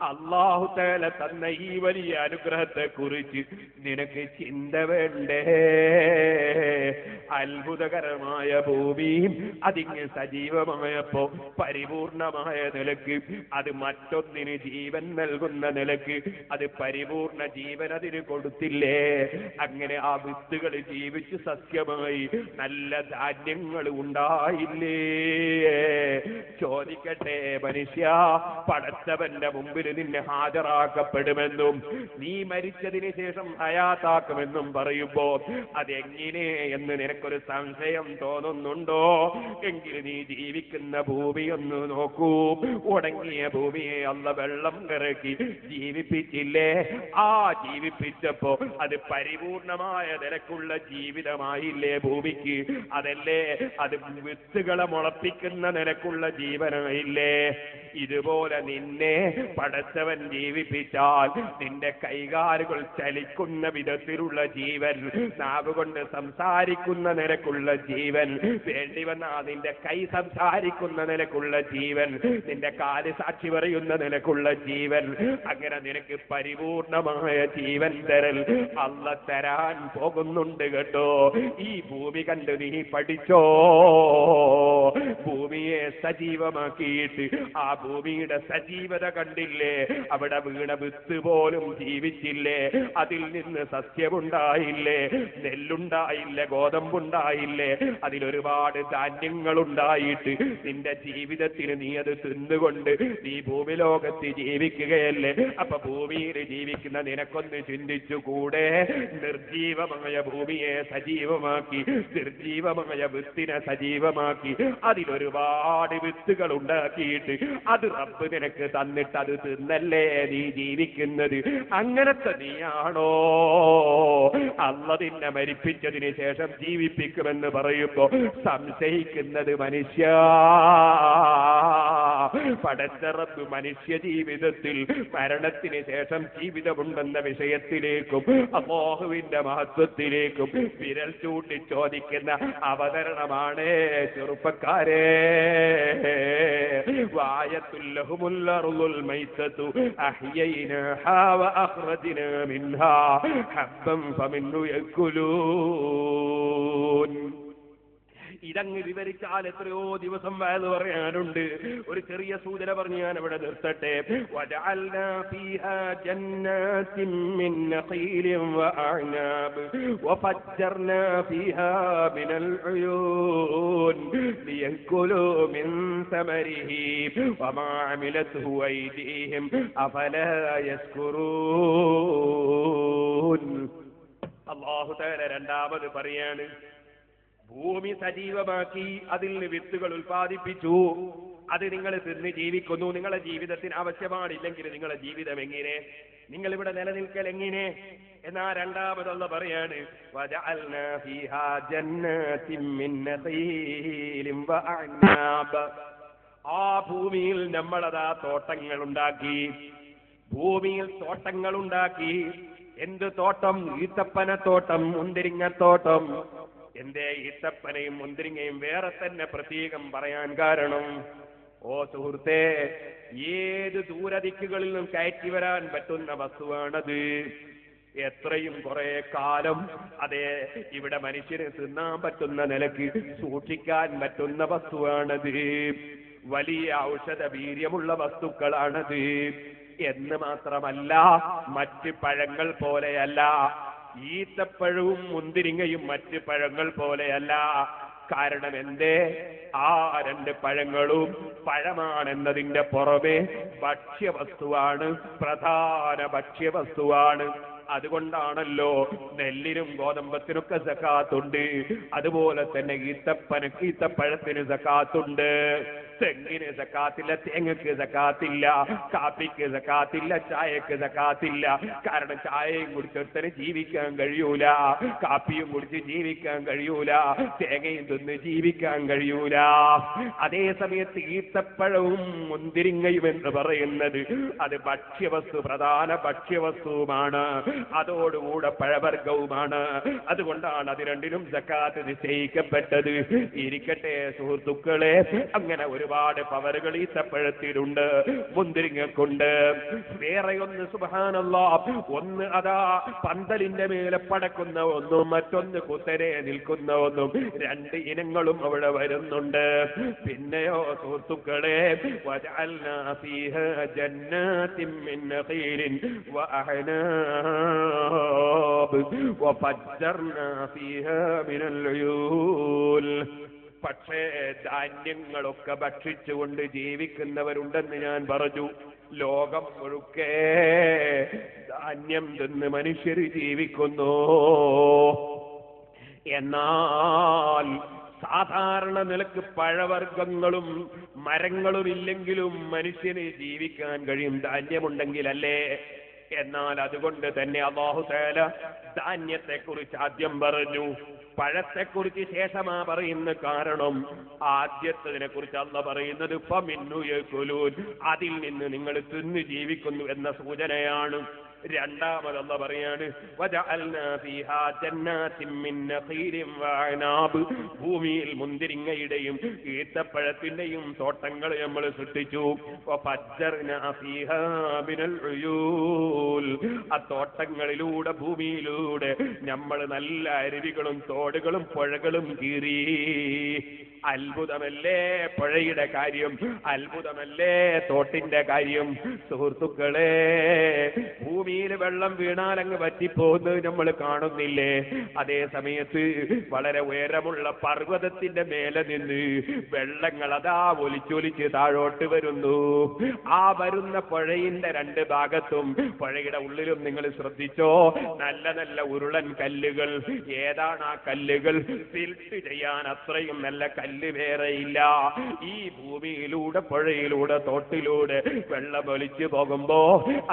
അല്ലാഹു തആല തന്ന ഈ വലിയ അനുഗ്രഹത്തെ കുറിച്ച് നിനക്ക് ചിന്ത വേണ്ടേ? അത്ഭുതകരമായ ഭൂമിയും അതിന് സജീവമായപ്പോ പരിപൂർണമായ നിലക്ക് അത് മറ്റൊന്നിന് ജീവൻ നൽകുന്ന നിലക്ക് അത് പരിപൂർണ ജീവൻ അതിന് കൊടുത്തില്ലേ? അങ്ങനെ ആ വിത്തുകൾ ജീവിച്ച് സസ്യമായി നല്ല ധാന്യങ്ങൾ ഉണ്ടായില്ലേ? ചോദിക്കട്ടെ മനുഷ്യ, പടച്ചവന്റെ മുമ്പിൽ നിന്നെ ഹാജരാക്കപ്പെടുമെന്നും നീ മരിച്ചതിന് ശേഷം ഹയാത്താക്കുമെന്നും പറയുമ്പോ അതെങ്ങനെ എന്ന് നിനക്കൊരു സംശയം തോന്നുന്നുണ്ടോ? എങ്കിൽ നീ ജീവിക്കുന്ന ഭൂമി ഒന്ന് നോക്കൂ. ഉണങ്ങിയ ഭൂമിയെ അല്ല വെള്ളം കറക്കി ജീവിപ്പിച്ചില്ലേ? ആ ജീവിപ്പിച്ചപ്പോ അത് പരിപൂർണമായ നിലക്കുള്ള ജീവിതമായില്ലേ ഭൂമിക്ക്? അതല്ലേ അത് വിത്തുകളെ മുളപ്പിക്കുന്ന നിലക്കുള്ള ജീവനായില്ലേ? ഇതുപോലെ നിന്നെ പടച്ചവൻ ജീവിപ്പിച്ചാൽ നിന്റെ കൈകാലുകൾ ചലിക്കുന്ന വിധത്തിലുള്ള ജീവൻ, നാവ് കൊണ്ട് സംസാരിക്കുന്ന നിലക്കുള്ള ജീവൻ, വേണ്ടി വന്നാൽ നിന്റെ കൈ സംസാരിക്കുന്ന നിലക്കുള്ള ജീവൻ, നിന്റെ കാല് സാക്ഷി പറയുന്ന നിലക്കുള്ള ജീവൻ, അങ്ങനെ നിനക്ക് പരിപൂർണമായ ജീവൻ തരൽ അല്ല തരാൻ പോകുന്നുണ്ട് കേട്ടോ. ഈ ഭൂമി കണ്ട് നീ പഠിച്ചോ. ഭൂമിയെ സജീവമാക്കിയിട്ട് ആ ഭൂമിയുടെ സജീവത കണ്ടില്ലേ? അവിടെ വീണ വിത്ത് പോലും ജീവിച്ചില്ലേ? അതിൽ നിന്ന് സസ്യമുണ്ടായില്ലേ? നെല്ലുണ്ടായില്ലേ? ഗോതമ്പുണ്ടായില്ലേ? അതിലൊരുപാട് ധാന്യങ്ങൾ ഉണ്ടായിട്ട് നിന്റെ ജീവിതത്തിന് നീ അത് തിന്നുകൊണ്ട് നീ ഭൂമി ലോകത്ത് ജീവിക്കുകയല്ലേ? അപ്പൊ ഭൂമിയിൽ ജീവിക്കുന്ന നിനക്കൊന്ന് ചിന്തിച്ചുകൂടെ? നിർജീവമായ ഭൂമിയെ സജീവമാക്കി, നിർജീവമായ വിത്തിനെ സജീവമാക്കി, അതിലൊരുപാട് വിത്തുകൾ ഉണ്ടാക്കിയിട്ട് അത് റബ്ബ് നിനക്ക് തന്നിട്ട് അത് തിന്നല്ലേ നീ ജീവിക്കുന്നത്? അങ്ങനത്തെ നീയാണോ? അല്ല നിന്നെ മരിപ്പിച്ചതിന് ശേഷം ജീവിപ്പിക്കുമെന്ന് പറയുമ്പോ സംശയിക്കുന്നത് മനുഷ്യ. പടച്ച റബ്ബ് മനുഷ്യ ജീവിതത്തിൽ മരണത്തിന് ശേഷം ജീവിതമുണ്ടെന്ന വിഷയത്തിലേക്കും അല്ലാഹുവിന്റെ മഹത്വത്തിലേക്കും വിരൽ ചൂണ്ടി ചോദിക്കുന്ന അവതരണമാണ് ചെറുപ്പക്കാരെ. വായത്തുൽ ലഹുമുൽ അർളുൽ മൈതതു അഹ്യൈനാഹാ വഅഖ്റജ്നാ മിൻഹാ ഹബ്ബൻ ഫമിൻഹു യഅ്കുലൂൻ. ഇതങ്ങ് വിവരിച്ചാൽ എത്രയോ ദിവസം വയത് പറയാനുണ്ട്. ഒരു ചെറിയ സൂചന പറഞ്ഞ് ഞാൻ ഇവിടെ നിർത്തട്ടെ. വജഅൽനാ ഫീഹാ ജന്നാത്തിൻ മിൻ നഖീലിൻ വഅഅനാബ് വഫജ്ജർനാ ഫീഹാ മിനൽ ഉയൂൻ ലിയഅ്കുലൂ മിൻ സമരിഹി വമാ അമിലത്ഹു അയ്ദീഹിം അഫലാ യസ്കുറൂൻ. അല്ലാഹു തആല രണ്ടാമത് പറയാണ്, ഭൂമി സജീവമാക്കി അതിൽ നിന്ന് വിത്തുകൾ ഉൽപ്പാദിപ്പിച്ചു, അത് നിങ്ങൾ തിന്ന് ജീവിക്കുന്നു. നിങ്ങളുടെ ജീവിതത്തിന് ആവശ്യമാണില്ലെങ്കിൽ നിങ്ങളുടെ ജീവിതം എങ്ങനെ? നിങ്ങൾ ഇവിടെ നിലനിൽക്കൽ എങ്ങനെ? എന്നാ രണ്ടാമതുള്ള പറയാണ്, വജഅൽനാ ഫീഹാ ജന്നാത്തിൻ മിൻ നഖീലിൻ വഅഅനാബ്. ആ ഭൂമിയിൽ നമ്മളതാ തോട്ടങ്ങൾ ഉണ്ടാക്കി. ഭൂമിയിൽ തോട്ടങ്ങൾ ഉണ്ടാക്കി. എന്ത് തോട്ടം? ഈത്തപ്പനത്തോട്ടം, മുന്തിരിങ്ങത്തോട്ടം. എന്റെ ഈത്തപ്പനയും മുന്തിരിങ്ങയും വേറെ തന്നെ പ്രത്യേകം പറയാൻ കാരണം, ഓ സുഹൃത്തേ, ഏത് ദൂരദിക്കുകളിൽ നിന്നും കയറ്റി വരാൻ പറ്റുന്ന വസ്തുവാണത്. എത്രയും കുറെ കാലം അതെ ഇവിടെ മനുഷ്യന് തിന്നാൻ പറ്റുന്ന നിലക്ക് സൂക്ഷിക്കാൻ പറ്റുന്ന വസ്തുവാണത്. വലിയ ഔഷധ വീര്യമുള്ള വസ്തുക്കളാണത്. എന്ന് മാത്രമല്ല, മറ്റ് പഴങ്ങൾ പോലെയല്ല. ഈത്തപ്പഴവും മുന്തിരിങ്ങയും മറ്റ് പഴങ്ങൾ പോലെയല്ല. കാരണം എന്തേ? ആ രണ്ട് പഴങ്ങളും പഴമാണെന്നതിന്റെ പുറമെ ഭക്ഷ്യവസ്തുവാണ്, പ്രധാന ഭക്ഷ്യവസ്തുവാണ്. അതുകൊണ്ടാണല്ലോ നെല്ലിനും ഗോതമ്പത്തിനൊക്കെ സക്കാത്തുണ്ട്. അതുപോലെ തന്നെ ഈത്തപ്പഴത്തിന് സക്കാത്തുണ്ട്. തെങ്ങിന് സക്കാത്തില്ല, തേങ്ങക്ക് സക്കാത്തില്ല, കാപ്പിക്ക് സക്കാത്തില്ല, ചായക്ക് സക്കാത്തില്ല. കാരണം ചായയും കുടിച്ചൊരുത്തന് ജീവിക്കാൻ കഴിയൂല, കാപ്പിയും കുടിച്ച് ജീവിക്കാൻ കഴിയൂല, തേങ്ങയും തിന്ന് ജീവിക്കാൻ കഴിയൂല. അതേ സമയത്ത് ഈത്തപ്പഴവും മുന്തിരിങ്ങയും എന്ന് പറയുന്നത് അത് ഭക്ഷ്യവസ്തു, പ്രധാന ഭക്ഷ്യവസ്തുവുമാണ്, അതോടുകൂടെ പഴവർഗവുമാണ്. അതുകൊണ്ടാണ് അത് രണ്ടിനും സക്കാത്ത് നിശ്ചയിക്കപ്പെട്ടത്. ഇരിക്കട്ടെ സുഹൃത്തുക്കളെ, അങ്ങനെ ഒരുപാട് പവറുകൾ ഈത്തപ്പഴത്തിലുണ്ട്, മുന്തിരിങ്ങക്കുണ്ട്. വേറെ ഒന്ന് സുബ്ഹാനല്ലാഹ്, ഒന്ന് അതാ പന്തലിന്റെ മേലെ പടക്കുന്ന ഒന്നും മറ്റൊന്ന് കുത്തനെ നിൽക്കുന്ന ഒന്നും, രണ്ട് ഇനങ്ങളും അവിടെ വരുന്നുണ്ട്. പിന്നെയോ സുഹൃത്തുക്കളെ, വജഅൽനാ ഫീഹാ ജന്നാത്തിൻ മിൻ നഖീലിൻ വഅഹ്നാബ് വഫജ്ജർനാ ഫീഹാ മിനൽ ഉയൂൽ. പക്ഷേ ധാന്യങ്ങളൊക്കെ ഭക്ഷിച്ചുകൊണ്ട് ജീവിക്കുന്നവരുണ്ടെന്ന് ഞാൻ പറഞ്ഞു. ലോകം മുഴുക്കെ ധാന്യം തിന്ന് മനുഷ്യർ ജീവിക്കുന്നു. എന്നാൽ സാധാരണ നിലക്ക് പഴവർഗ്ഗങ്ങളും മരങ്ങളും ഇല്ലെങ്കിലും മനുഷ്യന് ജീവിക്കാൻ കഴിയും, ധാന്യമുണ്ടെങ്കിലല്ലേ. എന്നാൽ അതുകൊണ്ട് തന്നെ അല്ലാഹു തആല ധാന്യത്തെക്കുറിച്ച് ആദ്യം പറഞ്ഞു, പഴത്തെക്കുറിച്ച് ശേഷമാ പറയുന്ന. കാരണം ആദ്യത്തതിനെ കുറിച്ച് അല്ലാഹു പറയുന്നത് ഫമിന്നു യകുലൂൻ, അതിൽ നിന്ന് നിങ്ങൾ തിന്ന് ജീവിക്കുന്നു എന്ന സൂചനയാണ്. രണ്ടാമത് അല്ലാഹു പറയാണ് വജഅൽനാ ഫീഹാ ജന്നാത്തിൻ മിൻ നഖീലിൻ വഅനാബ്, ഭൂമിയിൽ മുന്തിരിങ്ങയുടെയും ഈത്തപ്പഴത്തിന്റെയും തോട്ടങ്ങൾ നമ്മൾ സൃഷ്ടിച്ചു. വഫജ്ജർനാ ഫീഹാ മിനൽ ഉയൂൽ, ആ തോട്ടങ്ങളിലൂടെ ഭൂമിയിലൂടെ നമ്മൾ നല്ല അരുവികളും തോടുകളും പുഴകളും കീറി. അത്ഭുതമല്ലേ പുഴയുടെ കാര്യം, അത്ഭുതമല്ലേ തോട്ടിന്റെ കാര്യം. സുഹൃത്തുക്കളെ, ഭൂമിയിൽ വെള്ളം വീണാൽ അങ്ങ് വറ്റിപ്പോകുന്നത് നമ്മൾ കാണുന്നില്ലേ? അതേ സമയത്ത് വളരെ ഉയരമുള്ള പർവ്വതത്തിന്റെ മേലെ നിന്ന് വെള്ളങ്ങൾ അതാ ഒലിച്ചൊലിച്ച് താഴോട്ട് വരുന്നു. ആ വരുന്ന പുഴയുടെ രണ്ട് ഭാഗത്തും പുഴയുടെ ഉള്ളിലും നിങ്ങൾ ശ്രദ്ധിച്ചോ, നല്ല നല്ല ഉരുളൻ കല്ലുകൾ. ഏതാണ് ആ കല്ലുകൾ? ഫിൽറ്റ് ചെയ്യാൻ അത്രയും നല്ല കല്ല് വേറെയില്ല. ഈ ഭൂമിയിലൂടെ പുഴയിലൂടെ തോട്ടിലൂടെ വെള്ളം ഒലിച്ചു പോകുമ്പോ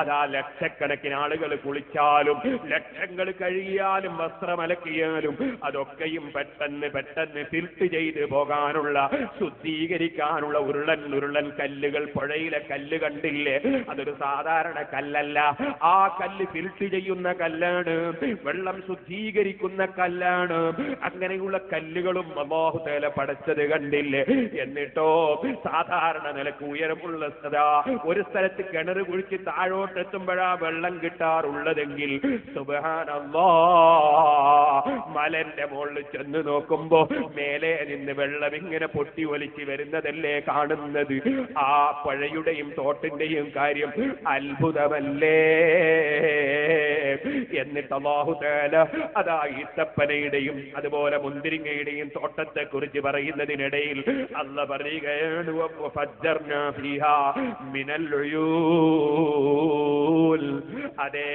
അതാ ലക്ഷക്കണക്കിന് ആളുകൾ കുളിച്ചാലും ലക്ഷങ്ങൾ കഴുകിയാലും വസ്ത്രമലക്കിയാലും അതൊക്കെയും പെട്ടെന്ന് പെട്ടെന്ന് ഫിൽറ്റ് ചെയ്ത് പോകാനുള്ള, ശുദ്ധീകരിക്കാനുള്ള ഉരുളൻ കല്ലുകൾ. പുഴയിലെ കല്ല് കണ്ടില്ലേ? അതൊരു സാധാരണ കല്ലല്ല, ആ കല്ല് ഫിൽറ്റ് ചെയ്യുന്ന കല്ലാണ്, വെള്ളം ശുദ്ധീകരിക്കുന്ന കല്ലാണ്. അങ്ങനെയുള്ള കല്ലുകളും അല്ലാഹു തആല പടച്ചത് കണ്ടില്ലേ? എന്നിട്ടോ സാധാരണ നിലക്ക് ഉയരമുള്ള ഒരു സ്ഥലത്ത് കിണർ കുഴിച്ച് താഴോട്ടെത്തുമ്പോഴാ വെള്ളം കിട്ടാറുള്ളതെങ്കിൽ സുബ്ഹാനല്ലാഹ് മലന്റെ മുകളിൽ ചെന്ന് നോക്കുമ്പോ മേലെ നിന്ന് വെള്ളം ഇങ്ങനെ പൊട്ടി ഒലിച്ച് വരുന്നതല്ലേ കാണുന്നത്? ആ പുഴയുടെയും തോട്ടിന്റെയും കാര്യം അത്ഭുതമല്ലേ? എന്നിട്ട് അല്ലാഹു തആല അതാ ഈത്തപ്പനയുടെയും അതുപോലെ മുന്തിരിങ്ങയുടെയും തോട്ടത്തെ കുറിച്ച് പറയുന്നതിനിടയിൽ അല്ലാഹു പറയുകയാണ് വഫജ്ജർനാ ഫീഹാ മിനൽ ഉയൂൽ. അതെ,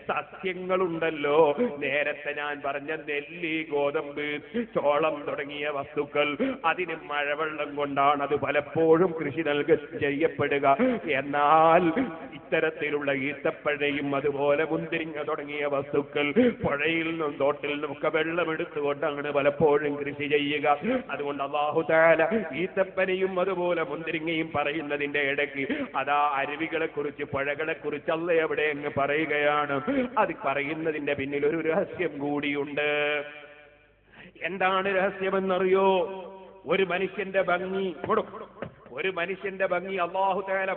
സസ്യങ്ങളുണ്ടല്ലോ, നേരത്തെ ഞാൻ പറഞ്ഞ നെല്ലി, ഗോതമ്പ്, ചോളം തുടങ്ങിയ വസ്തുക്കൾ, അതിന് മഴവെള്ളം കൊണ്ടാണ് അത് പലപ്പോഴും കൃഷി ചെയ്യപ്പെടുക. എന്നാൽ ഇത്തരത്തിലുള്ള ഈത്തപ്പഴയും അതുപോലെ മുന്തിരിങ്ങ തുടങ്ങിയ വസ്തുക്കൾ പുഴയിൽ നിന്നും തോട്ടിൽ നിന്നൊക്കെ വെള്ളമെടുത്തുകൊണ്ടാണ് പലപ്പോഴും കൃഷി ചെയ്യുക. അതുകൊണ്ട് അല്ലാഹു തആല ഈത്തപ്പനയും അതുപോലെ മുന്തിരിങ്ങയും പറയുന്നതിന്റെ ഇടയ്ക്ക് അതാ അരുവികളെ കുറിച്ച്, പുഴകളെ കുറിച്ച് അല്ലാഹു എവിടെ അങ്ങ് പറയുകയാണ്. അത് പറയുന്നതിന്റെ പിന്നിൽ ഒരു രഹസ്യം കൂടിയുണ്ട്. എന്താണ് രഹസ്യമെന്നറിയോ? ഒരു മനുഷ്യന്റെ ഭംഗി അല്ലാഹു തആല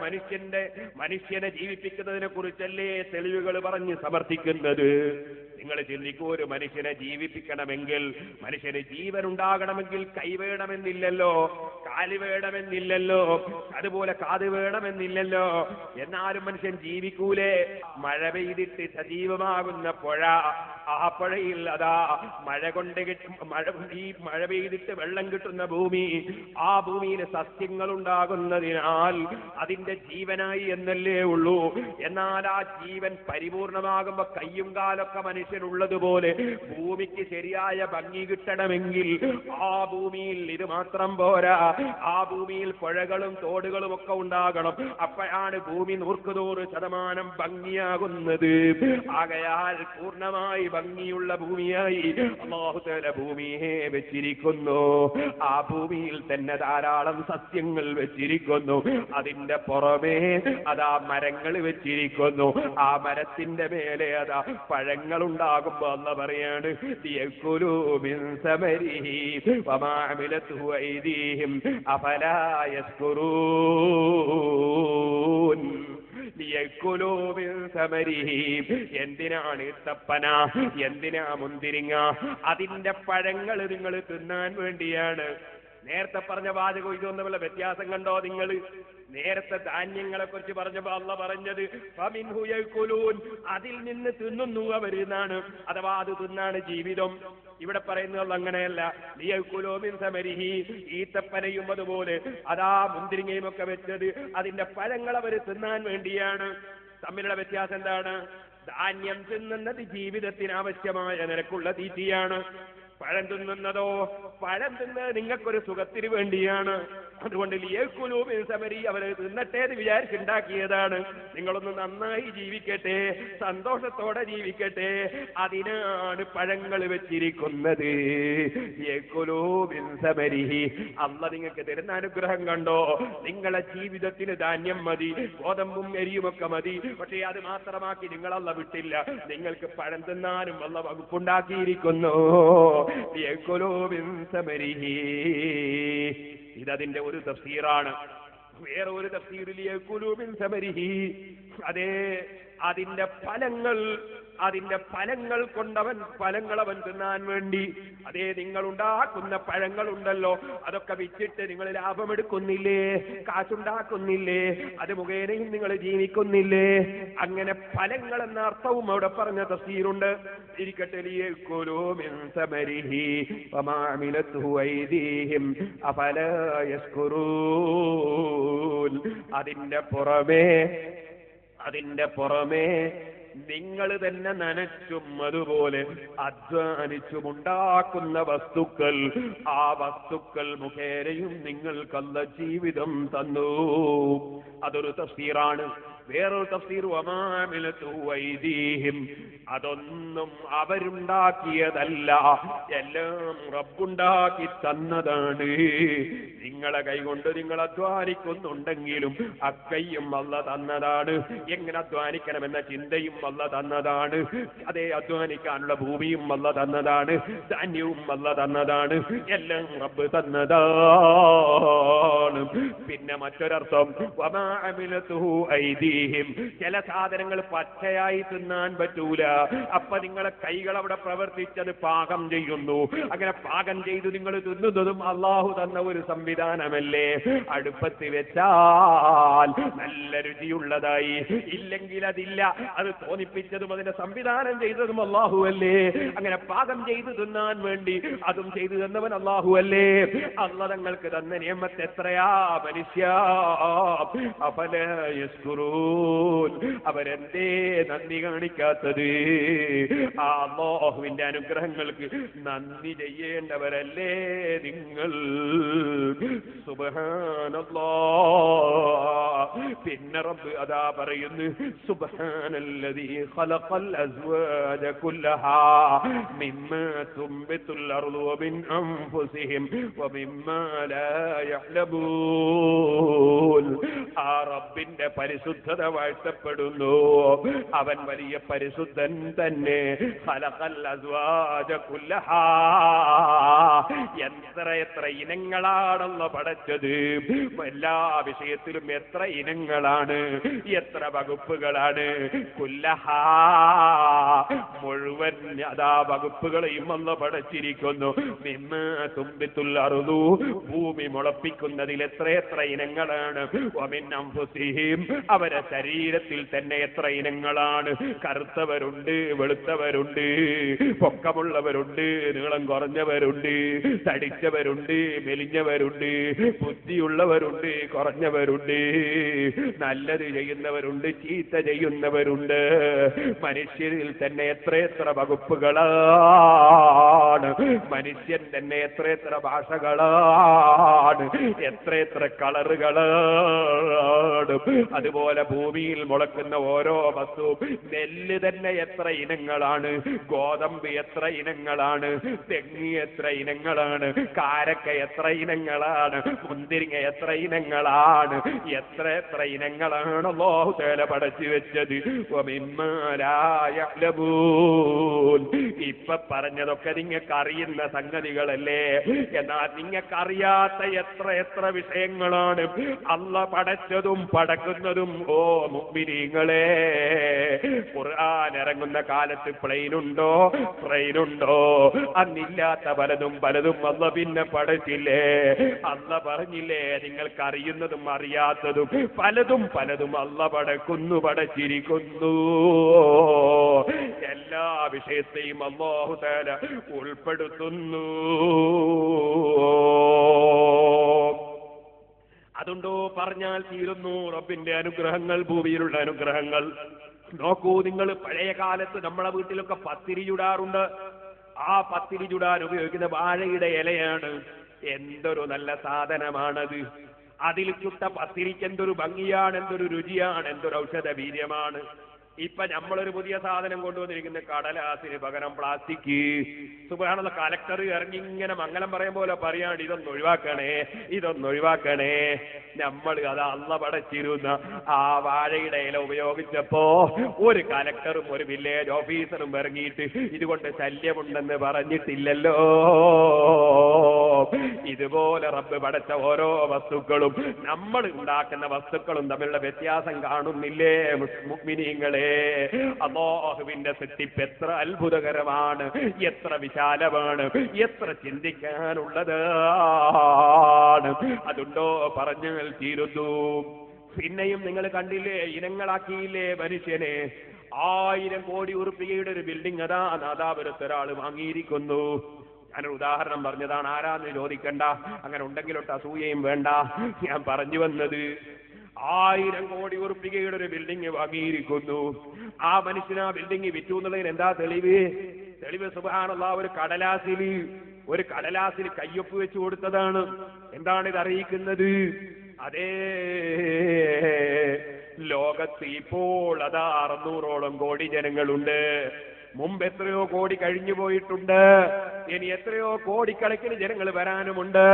മനുഷ്യനെ ജീവിപ്പിക്കുന്നതിനെ കുറിച്ചല്ലേ തെളിവുകൾ പറഞ്ഞ് സമർത്ഥിക്കുന്നത്. നിങ്ങൾ ചിന്തിക്കൂ, ഒരു മനുഷ്യനെ ജീവിപ്പിക്കണമെങ്കിൽ, മനുഷ്യന് ജീവൻ ഉണ്ടാകണമെങ്കിൽ കൈ വേണമെന്നില്ലല്ലോ, കാല് വേണമെന്നില്ലല്ലോ, അതുപോലെ കാത് വേണമെന്നില്ലല്ലോ. എന്നാലും മനുഷ്യൻ ജീവിക്കൂലേ? മഴ പെയ്തിട്ട് സജീവമാകുന്ന പുഴ, ആ പുഴയിൽ അതാ മഴ പെയ്തിട്ട് വെള്ളം കിട്ടുന്ന ഭൂമി, ആ ഭൂമിയിൽ സസ്യങ്ങൾ ഉണ്ടാകുന്നതിനാൽ അതിന്റെ ജീവനായി എന്നല്ലേ ഉള്ളൂ. എന്നാൽ ആ ജീവൻ പരിപൂർണമാകുമ്പോ കയ്യും കാലൊക്കെ മനുഷ്യൻ മനുഷ്യനുള്ളതുപോലെ ഭൂമിക്ക് ശരിയായ ഭംഗി കിട്ടണമെങ്കിൽ ആ ഭൂമിയിൽ ഇത് മാത്രം പോരാ, ആ ഭൂമിയിൽ പുഴകളും തോടുകളും ഒക്കെ ഉണ്ടാകണം. അപ്പോഴാണ് ഭൂമി 100% ഭംഗിയാകുന്നത്. ആകയാൽ പൂർണ്ണമായി ഭംഗിയുള്ള ഭൂമിയായി അല്ലാഹു തആല ഭൂമിയെ വെച്ചിരിക്കുന്നു. ആ ഭൂമിയിൽ തന്നെ ധാരാളം സസ്യങ്ങൾ വെച്ചിരിക്കുന്നു. അതിന്റെ പുറമേ അതാ മരങ്ങൾ വെച്ചിരിക്കുന്നു. ആ മരത്തിന്റെ മേലെ അതാ പഴങ്ങൾ ഉണ്ടാകുമ്പോ അല്ലാഹു പറയാണ് യഅ്കുലൂ മിൻ സമരിഹി വമാ അമിലത്ഹു ഐദീഹിം അഫലാ യസ്കുറൂൻ. എന്തിനാണ് തപ്പന, എന്തിനാ മുന്തിരിങ്ങ? അതിന്റെ പഴങ്ങൾ നിങ്ങൾ തിന്നാൻ വേണ്ടിയാണ്. നേരത്തെ പറഞ്ഞ വാചകം ഇതൊന്നുമല്ല, വ്യത്യാസം കണ്ടോ നിങ്ങൾ? നേരത്തെ ധാന്യങ്ങളെ കുറിച്ച് പറഞ്ഞപ്പോ അല്ലാഹു പറഞ്ഞത് ഫമിൻഹു യഅ്കുലൂൻ, അതിൽ നിന്ന് തിന്നുന്നു അവരെന്നാണ്. അഥവാ അത് തിന്നാണ് ജീവിതം. ഇവിടെ പറയുന്നത് അങ്ങനെയല്ല. ലിയഅ്കുലൂ മിൻ സമരിഹി, ഈത്തപ്പനയും അതുപോലെ അതാ മുന്തിരിങ്ങയും ഒക്കെ വെച്ചത് അതിന്റെ പഴങ്ങൾ അവർ തിന്നാൻ വേണ്ടിയാണ്. തമ്മിലുള്ള വ്യത്യാസം എന്താണ്? ധാന്യം തിന്നുന്നത് ജീവിതത്തിന് ആവശ്യമായ നിരക്കുള്ള തീറ്റിയാണ്. പഴം തിന്നുന്നതോ, പഴം തിന്നത് നിങ്ങൾക്കൊരു സുഖത്തിന് വേണ്ടിയാണ്. അതുകൊണ്ട് ലിയഅ്കുലൂ മിൻ സമരി, അവർ തിന്നട്ടെ എന്ന് വിചാരിച്ചുണ്ടാക്കിയതാണ്. നിങ്ങളൊന്ന് നന്നായി ജീവിക്കട്ടെ, സന്തോഷത്തോടെ ജീവിക്കട്ടെ, അതിനാണ് പഴങ്ങൾ വെച്ചിരിക്കുന്നത്. ലിയഅ്കുലൂ മിൻ സമരിഹി, അല്ലാഹു നിങ്ങൾക്ക് തരുന്ന അനുഗ്രഹം കണ്ടോ? നിങ്ങളെ ജീവിതത്തിന് ധാന്യം മതി, ഗോതമ്പും അരിയുമൊക്കെ മതി. പക്ഷേ അത് മാത്രമാക്കി നിങ്ങൾ അല്ലാഹു വിട്ടില്ല. നിങ്ങൾക്ക് പഴം തിന്നാനും അല്ലാഹു വകുപ്പുണ്ടാക്കിയിരിക്കുന്നു. ഇതതിന്റെ ഒരു തഫ്സീറാണ്. വേറെ ഒരു തഫ്സീറിൽ യഅ്കുലൂ മിൻ സമരിഹി, അതേ അതിന്റെ ഫലങ്ങൾ കൊണ്ടവൻ ഫലങ്ങളവൻ തിന്നാൻ വേണ്ടി. അതേ നിങ്ങൾ ഉണ്ടാക്കുന്ന പഴങ്ങളുണ്ടല്ലോ, അതൊക്കെ വിറ്റിട്ട് നിങ്ങൾ ലാഭമെടുക്കുന്നില്ലേ, കാശുണ്ടാക്കുന്നില്ലേ, അത് മുഖേനയും നിങ്ങൾ ജീവിക്കുന്നില്ലേ? അങ്ങനെ ഫലങ്ങൾ എന്ന അർത്ഥവും അവിടെ പറഞ്ഞ തഫ്സീറുണ്ട്. ഇരിക്കട്ടെ, ലിയഅ്കുലൂ മിൻ സമരിഹി വമാ അമിലത്ഹു ഐദീഹിം അഫലാ യസ്കുറൂൻ. അതിന്റെ പുറമേ നിങ്ങൾ തന്നെ നനച്ചും അതുപോലെ അധ്വാനിച്ചുമുണ്ടാക്കുന്ന വസ്തുക്കൾ, ആ വസ്തുക്കൾ മുഖേനയും നിങ്ങൾക്കല്ല ജീവിതം തന്നു. അതൊരു തഫ്സീറാണ്. വേറൊരു തഫ്സീർ വമാ അമിലത്ഹു ഐദീഹിം, അതൊന്നും അവരുണ്ടാക്കിയതല്ല, എല്ലാം റബ്ബുണ്ടാക്കി തന്നതാണ്. നിങ്ങളെ കൈകൊണ്ട് നിങ്ങൾ അധ്വാനിക്കുന്നുണ്ടെങ്കിലും അക്കൈയും അല്ലാഹു തന്നതാണ്. എങ്ങനെ അധ്വാനിക്കണമെന്ന ചിന്തയും അല്ലാഹു തന്നതാണ്. അതേ അധ്വാനിക്കാനുള്ള ഭൂമിയും അല്ലാഹു തന്നതാണ്, ധാന്യവും അല്ലാഹു തന്നതാണ്, എല്ലാം റബ്ബ് തന്നതാണ്. പിന്നെ മറ്റൊരർത്ഥം വമാ അമിലത്ഹു ഐദീഹിം, ചില സാധനങ്ങൾ പച്ചയായി തിന്നാൻ പറ്റൂല. അപ്പൊ നിങ്ങളെ കൈകൾ അവിടെ പ്രവർത്തിച്ചത് പാകം ചെയ്യുന്നു. അങ്ങനെ പാകം ചെയ്ത് നിങ്ങൾ തിന്നുന്നതും അല്ലാഹു തന്ന ഒരു സംവിധാനമല്ലേ? അടുപ്പത്ത് വെച്ചാൽ നല്ല രുചിയുള്ളതായി, ഇല്ലെങ്കിൽ അതില്ല. അത് തോന്നിപ്പിച്ചതും അതിന്റെ സംവിധാനം ചെയ്തതും അല്ലാഹു അല്ലേ? അങ്ങനെ പാകം ചെയ്ത് തിന്നാൻ വേണ്ടി അതും ചെയ്തു തന്നവൻ അല്ലാഹു അല്ലേ? അല്ലാഹു തങ്ങൾക്ക് തന്ന നിയമത്ത് എത്രയാ മനുഷ്യ. അഫലാ യസ്കുറൂൻ, അവരെന്തേ നന്ദി കാണിക്കാത്തത്? ആ അല്ലാഹുവിന്റെ അനുഗ്രഹങ്ങൾക്ക് നന്ദി ചെയ്യേണ്ടവരല്ലേ നിങ്ങൾ? സുബ്ഹാനല്ലാഹ്. പിന്നെ റബ്ബ് അതാ പറയുന്നു സുബ്ഹാനല്ലദീ ഖലഖൽ അസ്വാജ കുല്ലഹാ മിമ്മാ തുംബിതുൽ അർളു വമിൻ അൻഫുസിഹിം വമിമ്മാ ലാ യഅ്ലമൂൻ. ആ റബ്ബിന്റെ പരിശുദ്ധത വാഴ്ത്തപ്പെടുന്നു. അവൻ വലിയ പരിശുദ്ധൻ തന്നെ. ഖലഖൽ അസ്വാജ കുല്ലഹാ, എത്ര ഇനങ്ങളാണല്ലോ പടച്ചത്. എല്ലാ വിഷയത്തിലും എത്ര ഇനങ്ങളാണ്, എത്ര വകുപ്പുകളാണ്. കുല്ലഹാ, മുഴുവൻ അതാ വകുപ്പുകളെയും അല്ലാഹു പടച്ചിരിക്കുന്നു. മിമ്മാ തുംബിതുൽ അർളു, ഭൂമി മുളപ്പിക്കുന്നതിൽ എത്ര ഇനങ്ങളാണ്. വമിൻ അൻഫുസിഹിം, അൻഫുസിഹിം, അവരെ ശരീരത്തിൽ തന്നെ എത്ര ഇനങ്ങളാണ്. കറുത്തവരുണ്ട്, വെളുത്തവരുണ്ട്, പൊക്കമുള്ളവരുണ്ട്, നീളം കുറഞ്ഞവരുണ്ട്, തടിച്ചവരുണ്ട്, മെലിഞ്ഞവരുണ്ട്, ബുദ്ധിയുള്ളവരുണ്ട്, കുറഞ്ഞവരുണ്ട്, നല്ലത് ചെയ്യുന്നവരുണ്ട്, ചീത്ത ചെയ്യുന്നവരുണ്ട്. മനുഷ്യരിൽ തന്നെ എത്രയെത്ര വകുപ്പുകളാണ്, മനുഷ്യൻ തന്നെ എത്രയെത്ര ഭാഷകളാണ്, എത്രയെത്ര കളറുകളാണ്. അതുപോലെ ഭൂമിയിൽ മുളക്കുന്ന ഓരോ വസ്തുവും, നെല്ല് തന്നെ എത്ര ഇനങ്ങളാണ്, ഗോതമ്പ് എത്ര ഇനങ്ങളാണ്, തെങ്ങ് എത്ര ഇനങ്ങളാണ്, കാരക്ക എത്ര ഇനങ്ങളാണ്, മുന്തിരിങ്ങ എത്ര ഇനങ്ങളാണ്, എത്ര എത്ര ഇനങ്ങളാണ് അല്ലാഹു തആല പടച്ചു വെച്ചത്. ഇപ്പൊ പറഞ്ഞതൊക്കെ നിങ്ങൾക്ക് അറിയുന്ന സംഗതികളല്ലേ. എന്നാൽ നിങ്ങൾക്കറിയാത്ത എത്ര എത്ര വിഷയങ്ങളാണ് അല്ലാഹ് പടച്ചതും പടക്കുന്നതും. ഓ മുഅ്മിനീങ്ങളെ, ഖുർആൻ ഇറങ്ങുന്ന കാലത്ത് പ്ലെയിനുണ്ടോ? ട്രെയിനുണ്ടോ? അന്നില്ലാത്ത പലതും പലതും അല്ലാഹ് പിന്നെ പടച്ചില്ലേ. അല്ലാഹ് പറഞ്ഞില്ലേ, നിങ്ങൾക്ക് അറിയുന്നതും അറിയാത്തതും പലതും പലതും അല്ലാഹ് പടക്കുന്നു, പടച്ചിരിക്കുന്നു. എല്ലാ വിഷയത്തെയും അല്ലാഹു തആല ഉൾപ്പെടുത്തുന്നു. അതുണ്ടോ പറഞ്ഞാൽ തീരുന്നു റബ്ബിന്റെ അനുഗ്രഹങ്ങൾ, ഭൂമിയിലുള്ള അനുഗ്രഹങ്ങൾ. നോക്കൂ നിങ്ങൾ, പഴയ കാലത്ത് നമ്മളെ വീട്ടിലൊക്കെ പത്തിരി ചുടാറുണ്ട്. ആ പത്തിരി ചുടാൻ ഉപയോഗിക്കുന്ന വാഴയുടെ ഇലയാണ്. എന്തൊരു നല്ല സാധനമാണത്. അതിൽ ചുട്ട പത്തിരിക്ക് എന്തൊരു ഭംഗിയാണ്, എന്തൊരു രുചിയാണ്, എന്തൊരു ഔഷധ വീര്യമാണ്. ഇപ്പൊ നമ്മളൊരു പുതിയ സാധനം കൊണ്ടുവന്നിരിക്കുന്ന കടലാസിന് പകരം പ്ലാസ്റ്റിക്. സുബ്ഹാനല്ലാഹ്, കലക്ടർ ഇറങ്ങി ഇങ്ങനെ മംഗലം പറയും പോലെ പറയാണ്, ഇതൊന്ന് ഒഴിവാക്കണേ, ഇതൊന്ന് ഒഴിവാക്കണേ. നമ്മൾ അത് അല്ലാഹ് പടച്ചിരുന്ന ആ വാഴയുടെ ഇല ഉപയോഗിച്ചപ്പോ ഒരു കലക്ടറും ഒരു വില്ലേജ് ഓഫീസറും ഇറങ്ങിയിട്ട് ഇതുകൊണ്ട് ശല്യമുണ്ടെന്ന് പറഞ്ഞിട്ടില്ലല്ലോ. ഇതുപോലെ റബ്ബ് പടച്ച ഓരോ വസ്തുക്കളും നമ്മൾ ഉണ്ടാക്കുന്ന വസ്തുക്കളും തമ്മിലുള്ള വ്യത്യാസം കാണുന്നില്ലേ മുഅ്മിനീങ്ങളെ? അല്ലാഹുവിന്റെ സൃഷ്ടിപ്പ് എത്ര അത്ഭുതകരമാണ്, എത്ര വിശാലമാണ്, എത്ര ചിന്തിക്കാനുള്ളതാണ്. അതുണ്ടോ പറഞ്ഞാൽ തീരുന്നു. പിന്നെയും നിങ്ങൾ കണ്ടില്ലേ, ഇനങ്ങളാക്കിയില്ലേ മനുഷ്യനെ. 1000 കോടി ഉറുപ്പികയുടെ ഒരു ബിൽഡിംഗ് അതാ നാദാപുരത്ത് ഒരാൾ വാങ്ങിയിരിക്കുന്നു. ഞാനൊരു ഉദാഹരണം പറഞ്ഞതാണ്, ആരാന്ന് ചോദിക്കണ്ട, അങ്ങനെ ഉണ്ടെങ്കിലൊട്ട് അസൂയയും വേണ്ട. ഞാൻ പറഞ്ഞു വന്നത്, 1000 കോടി ഉറുപ്പികയുടെ ഒരു ബിൽഡിംഗ് വാങ്ങിയിരിക്കുന്നു. ആ മനുഷ്യന് ആ ബിൽഡിംഗ് വിറ്റു എന്നുള്ളതിന് എന്താ തെളിവ്? തെളിവ് സുബ്ഹാനല്ലാഹ്, ഒരു കടലാസിൽ കയ്യൊപ്പ് വെച്ച് കൊടുത്തതാണ്. എന്താണ് ഇത് അറിയിക്കുന്നത്? അതേ ലോകത്ത് ഇപ്പോൾ അതാ 600ഓളം കോടി ജനങ്ങളുണ്ട്. മുമ്പ് എത്രയോ കോടി കഴിഞ്ഞു പോയിട്ടുണ്ട്. ഇനി എത്രയോ കോടിക്കണക്കിന് ജനങ്ങൾ വരാനുമുണ്ട്.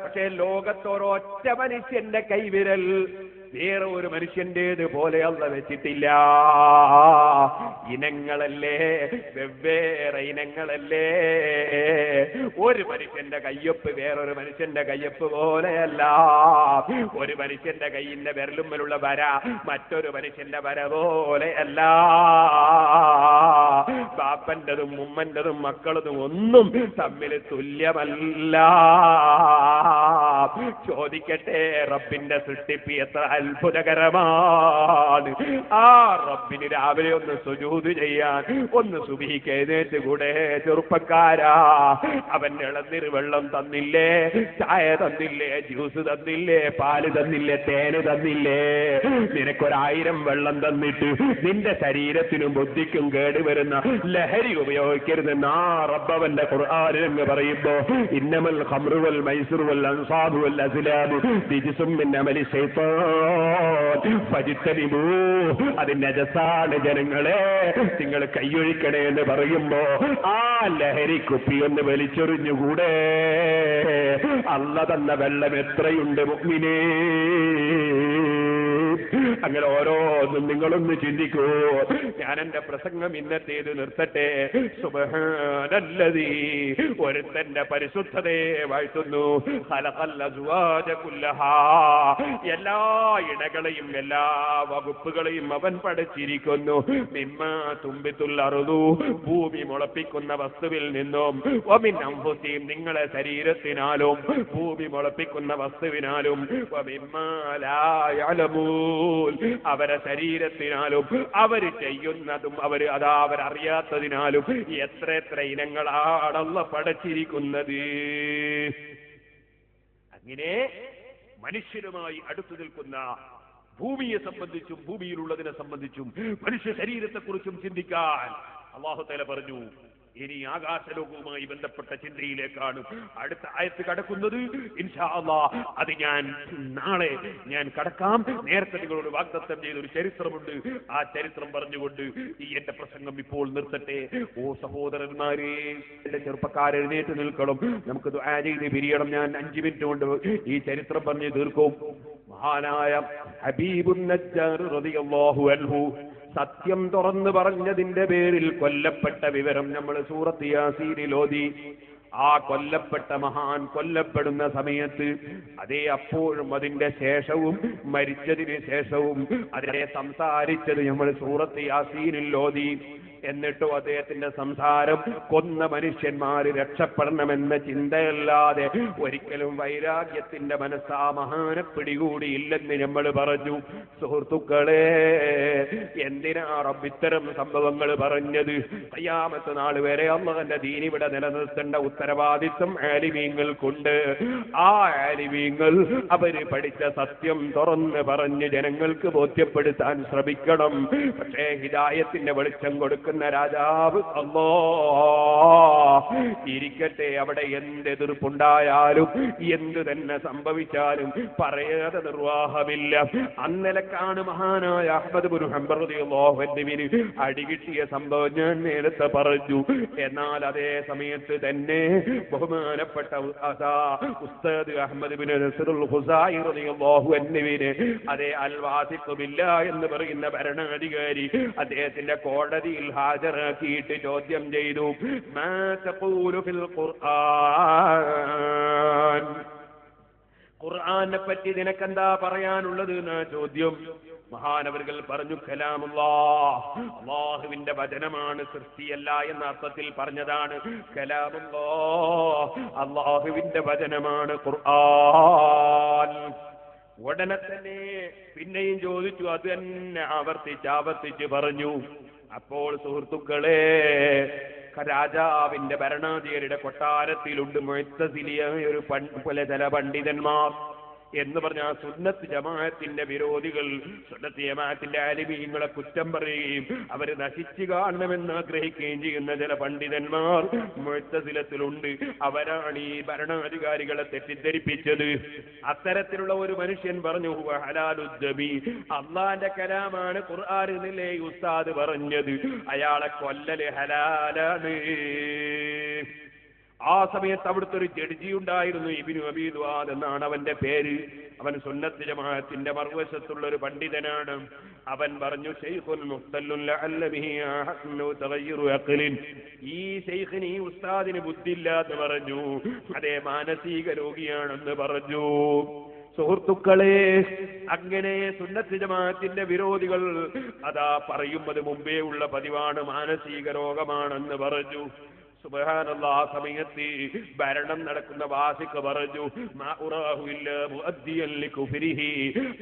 പക്ഷേ ലോകത്തൊരൊറ്റ മനുഷ്യന്റെ കൈവിരൽ വേറെ ഒരു മനുഷ്യന്റേത് പോലെ അല്ലാഹ് വെച്ചിട്ടില്ല. ഇനങ്ങളല്ലേ, വെവ്വേറെ ഇനങ്ങളല്ലേ. ഒരു മനുഷ്യന്റെ കയ്യൊപ്പ് വേറൊരു മനുഷ്യന്റെ കയ്യൊപ്പ് പോലെയല്ല. ഒരു മനുഷ്യന്റെ കൈയിന്റെ വിരലുമ്മലുള്ള വര മറ്റൊരു മനുഷ്യന്റെ വര പോലെയല്ല. ബാപ്പന്റെതും ഉമ്മന്റെതും മക്കളതും ഒന്നും തമ്മിൽ തുല്യമല്ല. ചോദിക്കട്ടെ, റബ്ബിന്റെ സൃഷ്ടിപ്പ് എത്ര അത്ഭുതകരമാണ്. ആ റബ്ബിന് രാവിലെ ഒന്ന് സുജൂദ് ചെയ്യാൻ, ഒന്ന് സുബ്ഹിക്ക് എഴുന്നേറ്റ് കൂടെ ചെറുപ്പക്കാരാ? അവൻ ഇളനീർ വെള്ളം തന്നില്ലേ, ചായ തന്നില്ലേ, ജ്യൂസ് തന്നില്ലേ, പാല് തന്നില്ലേ, തേന് തന്നില്ലേ? നിനക്കൊരായിരം വെള്ളം തന്നിട്ട് നിന്റെ ശരീരത്തിനും ബുദ്ധിക്കും കേടുവരുന്ന ലഹരി ഉപയോഗിക്കരുതെന്ന് ആ റബ്ബവന്റെ ഖുർആനിൽ എന്ന് പറയുമ്പോ, ഇന്നമൽ ഖംറു വൽ മൈസിറു വൽ അൻസാബു വൽ അസ്ലാമു റിജ്സും മിൻ അമലി ശൈത്താൻ ഫജ്തനിബൂ, അത് നജസാണ് ജനങ്ങളെ, നിങ്ങൾ കൈയൊഴിക്കണേ എന്ന് പറയുമ്പോ ആ ലഹരി കുപ്പി ഒന്ന് വലിച്ചെറിഞ്ഞുകൂടെ? അല്ലാഹ് തന്ന വെള്ളം എത്രയുണ്ട് മുഅ്മിനേ. അങ്ങനെ ഓരോ എന്ന് നിങ്ങളൊന്ന് ചിന്തിക്കൂ. ഞാൻ എന്റെ പ്രസംഗം ഇന്നത്തേത് നിർത്തട്ടെ. സുബ്ഹാനല്ലദീ, ഒരുത്തന്റെ പരിശുദ്ധതയെ വാഴ്ത്തുന്നു. ഖലഖൽ അസ്വാജ കുല്ലഹാ, എല്ലാ ഇണകളെയും എല്ലാ വകുപ്പുകളെയും അവൻ പഠിച്ചിരിക്കുന്നു. മിമ്മാ തുംബിത്തുൽ അർദു, ഭൂമി മുളപ്പിക്കുന്ന വസ്തുവിൽ നിന്നും, വമിൻ അൻഫുസിഹിം, നിങ്ങളെ ശരീരത്തിനാലും ഭൂമി മുളപ്പിക്കുന്ന വസ്തുവിനാലും, വമിമ്മാ ലാ യഅലമൂൻ, അവരെ ശരീരത്തിനാലും അവര് ചെയ്യുന്നതും അവരറിയാത്തതിനാലും എത്ര ഇനങ്ങളാണ് അല്ലാഹു പഠിച്ചിരിക്കുന്നത്. അങ്ങനെ മനുഷ്യരുമായി അടുത്തു നിൽക്കുന്ന ഭൂമിയെ സംബന്ധിച്ചും ഭൂമിയിലുള്ളതിനെ സംബന്ധിച്ചും മനുഷ്യ ശരീരത്തെക്കുറിച്ചും ചിന്തിക്കാൻ അല്ലാഹു തആല പറഞ്ഞു. ഇനി ആകാശലോകവുമായി ബന്ധപ്പെട്ട ചിന്തയിലേക്കാണ് അടുത്ത ആയത്ത് കടക്കുന്നത്. ഇൻഷാ അല്ലാഹ് അത് നാളെ ഞാൻ കടക്കാം. നേരത്തെ നിങ്ങളോട് വാഗ്ദത്തം ചെയ്തൊരു ചരിത്രമുണ്ട്. ആ ചരിത്രം പറഞ്ഞുകൊണ്ട് ഈ എന്റെ പ്രസംഗം ഇപ്പോൾ നിർത്തട്ടെ. ഓ സഹോദരന്മാരെ, എന്റെ ചെറുപ്പക്കാരെഴുന്നേറ്റ് നിൽക്കണം. നമുക്ക് ദുആ ചെയ്ത് പിരിയണം. ഞാൻ 5 മിനിറ്റ് കൊണ്ട് ഈ ചരിത്രം പറഞ്ഞു തീർക്കും. മഹാനായ ഹബീബുൻ നജ്ജാർ റളിയല്ലാഹു അൻഹു സത്യം തുറന്നു പറഞ്ഞതിന്റെ പേരിൽ കൊല്ലപ്പെട്ട വിവരം നമ്മൾ സൂറത്ത് യാസീനിൽ ഓതി. ആ കൊല്ലപ്പെട്ട മഹാൻ കൊല്ലപ്പെടുന്ന സമയത്ത് അപ്പോഴും അതിന്റെ ശേഷവും മരിച്ചതിന് ശേഷവും അതിനെ സംസാരിച്ചത് നമ്മൾ സൂറത്ത് യാസീനിൽ ഓതി. എന്നിട്ടും അദ്ദേഹത്തിന്റെ സംസാരം കൊന്ന മനുഷ്യന്മാര് രക്ഷപ്പെടണമെന്ന ചിന്തയല്ലാതെ ഒരിക്കലും വൈരാഗ്യത്തിന്റെ മനസ്സാ മഹാനെ പിടികൂടിയില്ലെന്ന് നമ്മൾ പറഞ്ഞു. സുഹൃത്തുക്കളെ, എന്തിനാ റബ്ബ് ഇത്തരം സംഭവങ്ങൾ പറഞ്ഞത്? ഖിയാമത്ത് നാൾ വരെ അല്ലാഹുവിന്റെ ദീൻ ഇവിടെ നിലനിർത്തേണ്ട ഉത്തരവാദിത്വം ആലിമീങ്ങൾക്കുണ്ട്. ആ ആലിമീങ്ങൾ അവര് പഠിച്ച സത്യം തുറന്ന് പറഞ്ഞ് ജനങ്ങൾക്ക് ബോധ്യപ്പെടുത്താൻ ശ്രമിക്കണം. പക്ഷേ ഹിദായത്തിന്റെ വെളിച്ചം കൊടുക്കുന്ന രാജാവ് അല്ലാഹ് ഇരിക്കട്ടെ. അവിടെ എന്ത് എതിർപ്പുണ്ടായാലും എന്ത് തന്നെ സംഭവിച്ചാലും പറയാതെ നിർവാഹമില്ല. അന്നലക്കാണ് മഹാനായ അഹ്മദ് ഇബ്നു ഹംബൽ റളിയല്ലാഹു അൻഹുവിന് അടികിട്ടിയ സംഭവം ഞാൻ നേരത്തെ പറഞ്ഞു. എന്നാൽ അതേ സമയത്ത് തന്നെ ബഹുമാനപ്പെട്ട ഉസ്താദ് അഹ്മദ് ഇബ്നു നസ്റുൽ ഖുസായി റളിയല്ലാഹു അൻഹുവിനെ അതേ അൽ വാസിഖ് ബില്ലാഹ് എന്ന് പറയുന്ന ഭരണാധികാരി അദ്ദേഹത്തിന്റെ കോടതിയിൽ ഹാജരാക്കിയിട്ട് ചോദ്യം ചെയ്തു. മാ തഖൂലു ഫിൽ ഖുർആൻ, ഖുർആനെ പറ്റി നിനക്കെന്താ പറയാനുള്ളത് എന്നാ ചോദ്യം. മഹാനവറുകൾ പറഞ്ഞു, കലാമുല്ലാഹ്, അല്ലാഹുവിന്റെ വചനമാണ്, സൃഷ്ടിയല്ല എന്ന അർത്ഥത്തിൽ പറഞ്ഞതാണ്. കലാമുല്ലാഹ്, അല്ലാഹുവിന്റെ വചനമാണ് ഖുർആൻ. ഉടനെ തന്നെ പിന്നെയും ചോദിച്ചു. അത് തന്നെ ആവർത്തിച്ച് പറഞ്ഞു. അപ്പോൾ സുഹൃത്തുക്കളെ, രാജാവിന്റെ ഭരണാധികാരിയുടെ കൊട്ടാരത്തിലുണ്ട് മുഅ്തസിലിയായ ഒരു ചില പണ്ഡിതന്മാർ എന്ന് പറഞ്ഞ സുന്നത്ത് ജമാഅത്തിന്റെ വിരോധികൾ. സുന്നത്ത് ജമാഅത്തിന്റെ ആലിമീങ്ങളെ കുറ്റം പറയുകയും അവര് നശിച്ചു കാണണമെന്ന് ആഗ്രഹിക്കുകയും ചെയ്യുന്ന ചില പണ്ഡിതന്മാർ മുഅ്തസിലത്തിലുണ്ട്. അവരാണ് ഈ ഭരണാധികാരികളെ തെറ്റിദ്ധരിപ്പിച്ചത്. അത്തരത്തിലുള്ള ഒരു മനുഷ്യൻ പറഞ്ഞു, ഹലാലുദ്ദമി, അള്ളാന്റെ കലാമാണ് ഖുർആൻ എന്നല്ലേ ഉസ്താദ് പറഞ്ഞത്, അയാളെ കൊല്ലല് ഹലാലാണ്. ആ സമയത്ത് അവിടുത്തെ ഒരു ജഡ്ജി ഉണ്ടായിരുന്നു, ഇബ്നു അബീ ദുആദ് എന്നാണ് അവന്റെ പേര്. അവൻ സുന്നത്ത് ജമാഅത്തിന്റെ മറുവശത്തുള്ള ഒരു പണ്ഡിതനാണ്. അവൻ പറഞ്ഞു, ശൈഖുൻ മുഖ്തല്ലുൻ ലഅല്ല ബിഹി അഹ്നു തഗയ്യുറു അഖ്ലിൻ, ഈ ശൈഖിന്, ഈ ഉസ്താദിന് ബുദ്ധിയില്ല എന്ന് പറഞ്ഞു. അതേ മാനസിക രോഗിയാണെന്ന് പറഞ്ഞു. സുഹൃത്തുക്കളെ, അങ്ങനെ സുന്നത്ത് ജമാഅത്തിന്റെ വിരോധികൾ അതാ പറയുന്നത് മുമ്പേ ഉള്ള പതിവാണ്, മാനസിക രോഗമാണെന്ന് പറഞ്ഞു. സുബ്ഹാനല്ലാഹ്. ആ സമയത്ത് ഭരണം നടക്കുന്ന വാസിഖ് പറഞ്ഞു, മാ ഉറാഹു ഇല്ലാ മുഅദ്ദിയൻ ലികുഫരിഹി,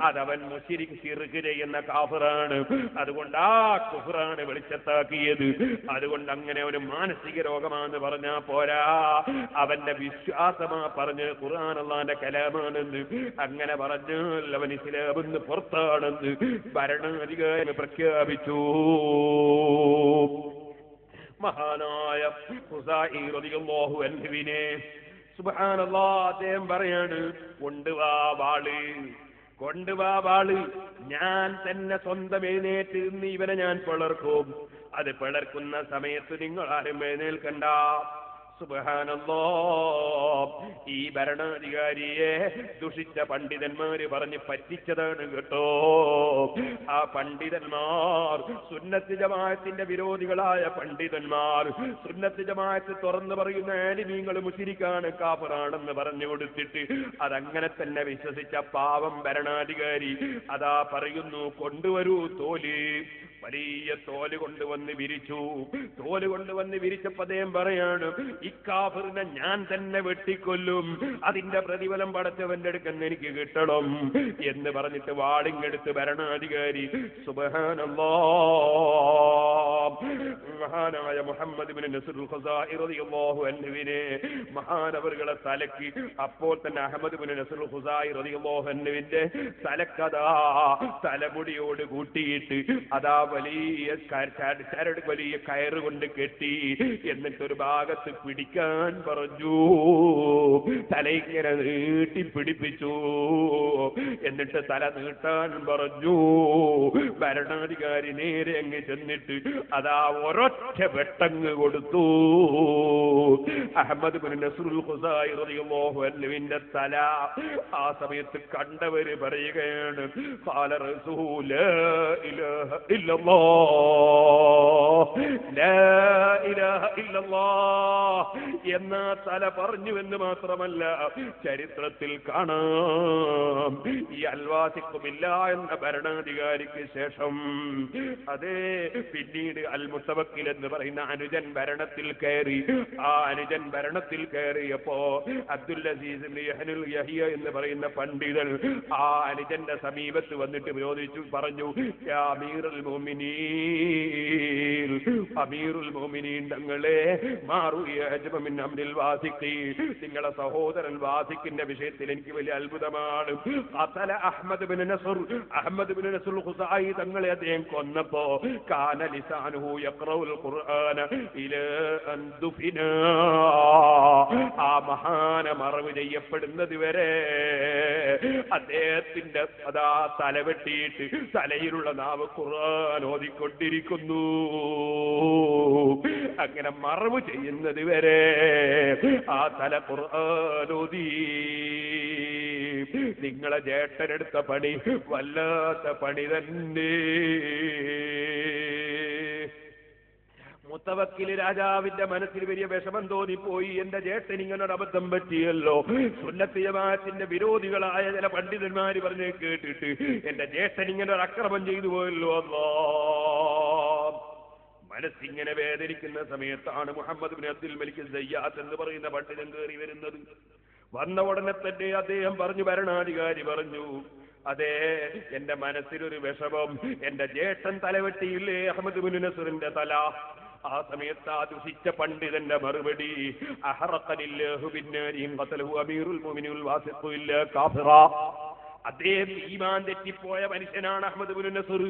അതവൻ മുശ്രിക് ശിർക്ക് ചെയ്യുന്ന കാഫിറാണ്, അതുകൊണ്ട് ആ കുഫറാണ് വെളിച്ചത്താക്കിയത്, അതുകൊണ്ട് അങ്ങനെ ഒരു മാനസിക രോഗമാണെന്ന് പറഞ്ഞാ പോരാ, അവന്റെ വിശ്വാസമാ പറഞ്ഞ് ഖുർആൻ അല്ലാഹുവിന്റെ കലാമാണെന്ന്. അങ്ങനെ പറഞ്ഞാൽ അവൻ ഇസ്ലാമിന്ന് പുറത്താണെന്ന് ഭരണാധികാരി പ്രഖ്യാപിച്ചു. മഹാനായ ഖുസാഇ റളിയല്ലാഹു അൻഹുവിനെ സുബ്ഹാനല്ലാഹ് അദ്ദേഹം പറയാണ്, കൊണ്ടുവാ വാള്, ഞാൻ തന്നെ സ്വന്തം എഴുന്നേറ്റ് നിന്ന് ഇവനെ ഞാൻ പിളർക്കും. അത് പിളർക്കുന്ന സമയത്ത് നിങ്ങൾ ആരും എഴുന്നേൽക്കണ്ട. സുബ്ഹാനല്ലാഹ്, ഈ ഭരണാധികാരിയെ ദുഷിച്ച പണ്ഡിതന്മാര് പറഞ്ഞ് പറ്റിച്ചതാണ് കേട്ടോ. ആ പണ്ഡിതന്മാർ സുന്നത്ത് ജമാഅത്തിന്റെ വിരോധികളായ പണ്ഡിതന്മാർ, സുന്നത്ത് ജമാഅത്ത് തുറന്നു പറയുന്ന ആലിമീങ്ങൾ മുശ്രിക്കാണ്, കാഫിറാണെന്ന് പറഞ്ഞു കൊടുത്തിട്ട് അതങ്ങനെ തന്നെ വിശ്വസിച്ച പാവം ഭരണാധികാരി അതാ പറയുന്നു, കൊണ്ടുവരൂ തോല്. വലിയ തോല് കൊണ്ടുവന്ന് വിരിച്ചു. തോല് കൊണ്ടുവന്ന് വിരിച്ചപ്പോ അദ്ദേഹം പറയാണ്, ഇക്കാഫിറിനെ ഞാൻ തന്നെ വെട്ടിക്കൊല്ലും, അതിന്റെ പ്രതിഫലം പടച്ചവന്റെ അടുക്കെന്ന് എനിക്ക് കിട്ടണം എന്ന് പറഞ്ഞിട്ട് വാളിങ്ങെടുത്ത് ഭരണാധികാരി സുബ്ഹാനല്ലാഹ് മഹാനായ മുഹമ്മദ് ഇബ്നു നസ്റുൽ ഖുസാഇ റളിയല്ലാഹു അൻഹുവിനെ മഹാനവറുകളെ തലക്ക്, അപ്പോൾ തന്നെ അഹ്മദ് ഇബ്നു നസ്റുൽ ഖുസാഇ റളിയല്ലാഹു അൻഹുവിന്റെ തലക്കതാ തലമുടിയോട് കൂട്ടിയിട്ട് അതാ വലിയ ചരട് വലിയ കയറ് കൊണ്ട് കെട്ടി, എന്നിട്ടൊരു ഭാഗത്ത് പിടിക്കാൻ പറഞ്ഞു. തലയിങ്ങനെ നീട്ടി പിടിപ്പിച്ചു. എന്നിട്ട് തല നീട്ടാൻ പറഞ്ഞു. ഭരണാധികാരി നേരെ അങ്ങ് ചെന്നിട്ട് അതാ ഒരൊറ്റ വെട്ടങ്ങ് കൊടുത്തു. അഹ്മദ് ഇബ്നു നസ്റുൽ ഖുസാഇ റളിയല്ലാഹു അൻഹുവിന്റെ തല ആ സമയത്ത് കണ്ടവര് പറയുകയാണ്, ഖാല റസൂല ഇലാഹ ഇല്ലല്ലാഹ്, ലാ ഇലാഹ ഇല്ലല്ലാഹ് എന്ന തല പറഞ്ഞു എന്ന് മാത്രമല്ല ചരിത്രത്തിൽ കാണാം, ഈ അൽവാസിക്കുമില്ല എന്ന ഭരണാധികാരിക്ക് ശേഷം അതേ പിന്നീട് അൽ മുത്തവക്കിൽ എന്ന് പറയുന്ന അനുജൻ ഭരണത്തിൽ കയറി. ആ അനുജൻ ഭരണത്തിൽ കയറിയപ്പോ അബ്ദുൽ അസീസ് ഇബ്നു യഹ്യ എന്ന് പറയുന്ന പണ്ഡിതൻ ആ അനുജന്റെ സമീപത്ത് വന്നിട്ട് വിരോധിച്ചു പറഞ്ഞു, യാ അമീറുൽ മുഅ്മിനീൻ, അമീറുൽ മുഅ്മിനീൻ തങ്ങളെ മാറുയ അജ്മമിൻ അംരിൽ വാസിഖി, നിങ്ങളെ സഹോദരൻ വാസിഖിന്റെ വിഷയത്തിൽ എനിക്ക് വലിയ അത്ഭുതമാണ്. ഖതല അഹ്മദ് ഇബ്നു നസ്ർ, അഹ്മദ് ഇബ്നു നസ്ർ ഖുസാഇ തങ്ങളെ അദ്ദേഹം കൊന്നപ്പോ കാന ലിസാനുഹു യഖറഉൽ ഖുർആന ഇലാ അൻ ദുഫിന, ആ മഹാന മറവ് ചെയ്യപ്പെടുന്നത് വരെ അദ്ദേഹത്തിന്റെ അതാ തലവെട്ടിയിട്ട് തലയിലുള്ള നാവ് ഖുർആൻ ഓതിക്കൊണ്ടിരിക്കുന്നു. അങ്ങനെ മറവ് ചെയ്യുന്നത് വരെ ആ തല ഖുർആൻ ഓതി. നിങ്ങളെ ജേട്ടനെടുത്ത പണി വല്ലാത്ത പണി തന്നെ. മുത്തവക്കില് രാജാവിന്റെ മനസ്സിൽ വലിയ വിഷമം തോന്നിപ്പോയി, എന്റെ ജേട്ടൻ ഇങ്ങനെ അബദ്ധം പറ്റിയല്ലോ. സുന്നത്ത് ജമാഅത്തിന്റെ വിരോധികളായ ചില പണ്ഡിതന്മാര് പറഞ്ഞ് കേട്ടിട്ട് എന്റെ ജേട്ടൻ ഇങ്ങനെ ഒരു അക്രമം ചെയ്തു പോയല്ലോ. അല്ലാഹ്, മനസ്സിങ്ങനെ വേദനിക്കുന്ന സമയത്താണ് മുഹമ്മദ് ബിൻ അബ്ദുൽ മലിക് സയ്യാത്ത് എന്ന് പറയുന്ന പണ്ഡിതൻ കയറി വരുന്നത്. വന്ന ഉടനെ തന്നെ അദ്ദേഹം പറഞ്ഞു, ഭരണാധികാരി പറഞ്ഞു, അതെ എന്റെ മനസ്സിലൊരു വിഷമം, എന്റെ ജേട്ടൻ തലവെട്ടിയില്ലേ അഹ്മദ് ഇബ്നു നസ്റിന്റെ തല. ആ സമയത്ത് ആ ദുഷിച്ച പണ്ഡിതന്റെ മറുപടി, അഹറഖനില്ലാഹു ബിന്നാരി ഖതലഹു അമീറുൽ മുഅ്മിനീൻ വാസിഖു ഇല്ലാ കാഫിറ. അദ്ദേഹം ഈമാൻ തെറ്റിപ്പോയ മനുഷ്യനാണ് അഹ്മദ് ഇബ്നു നസ്ർ.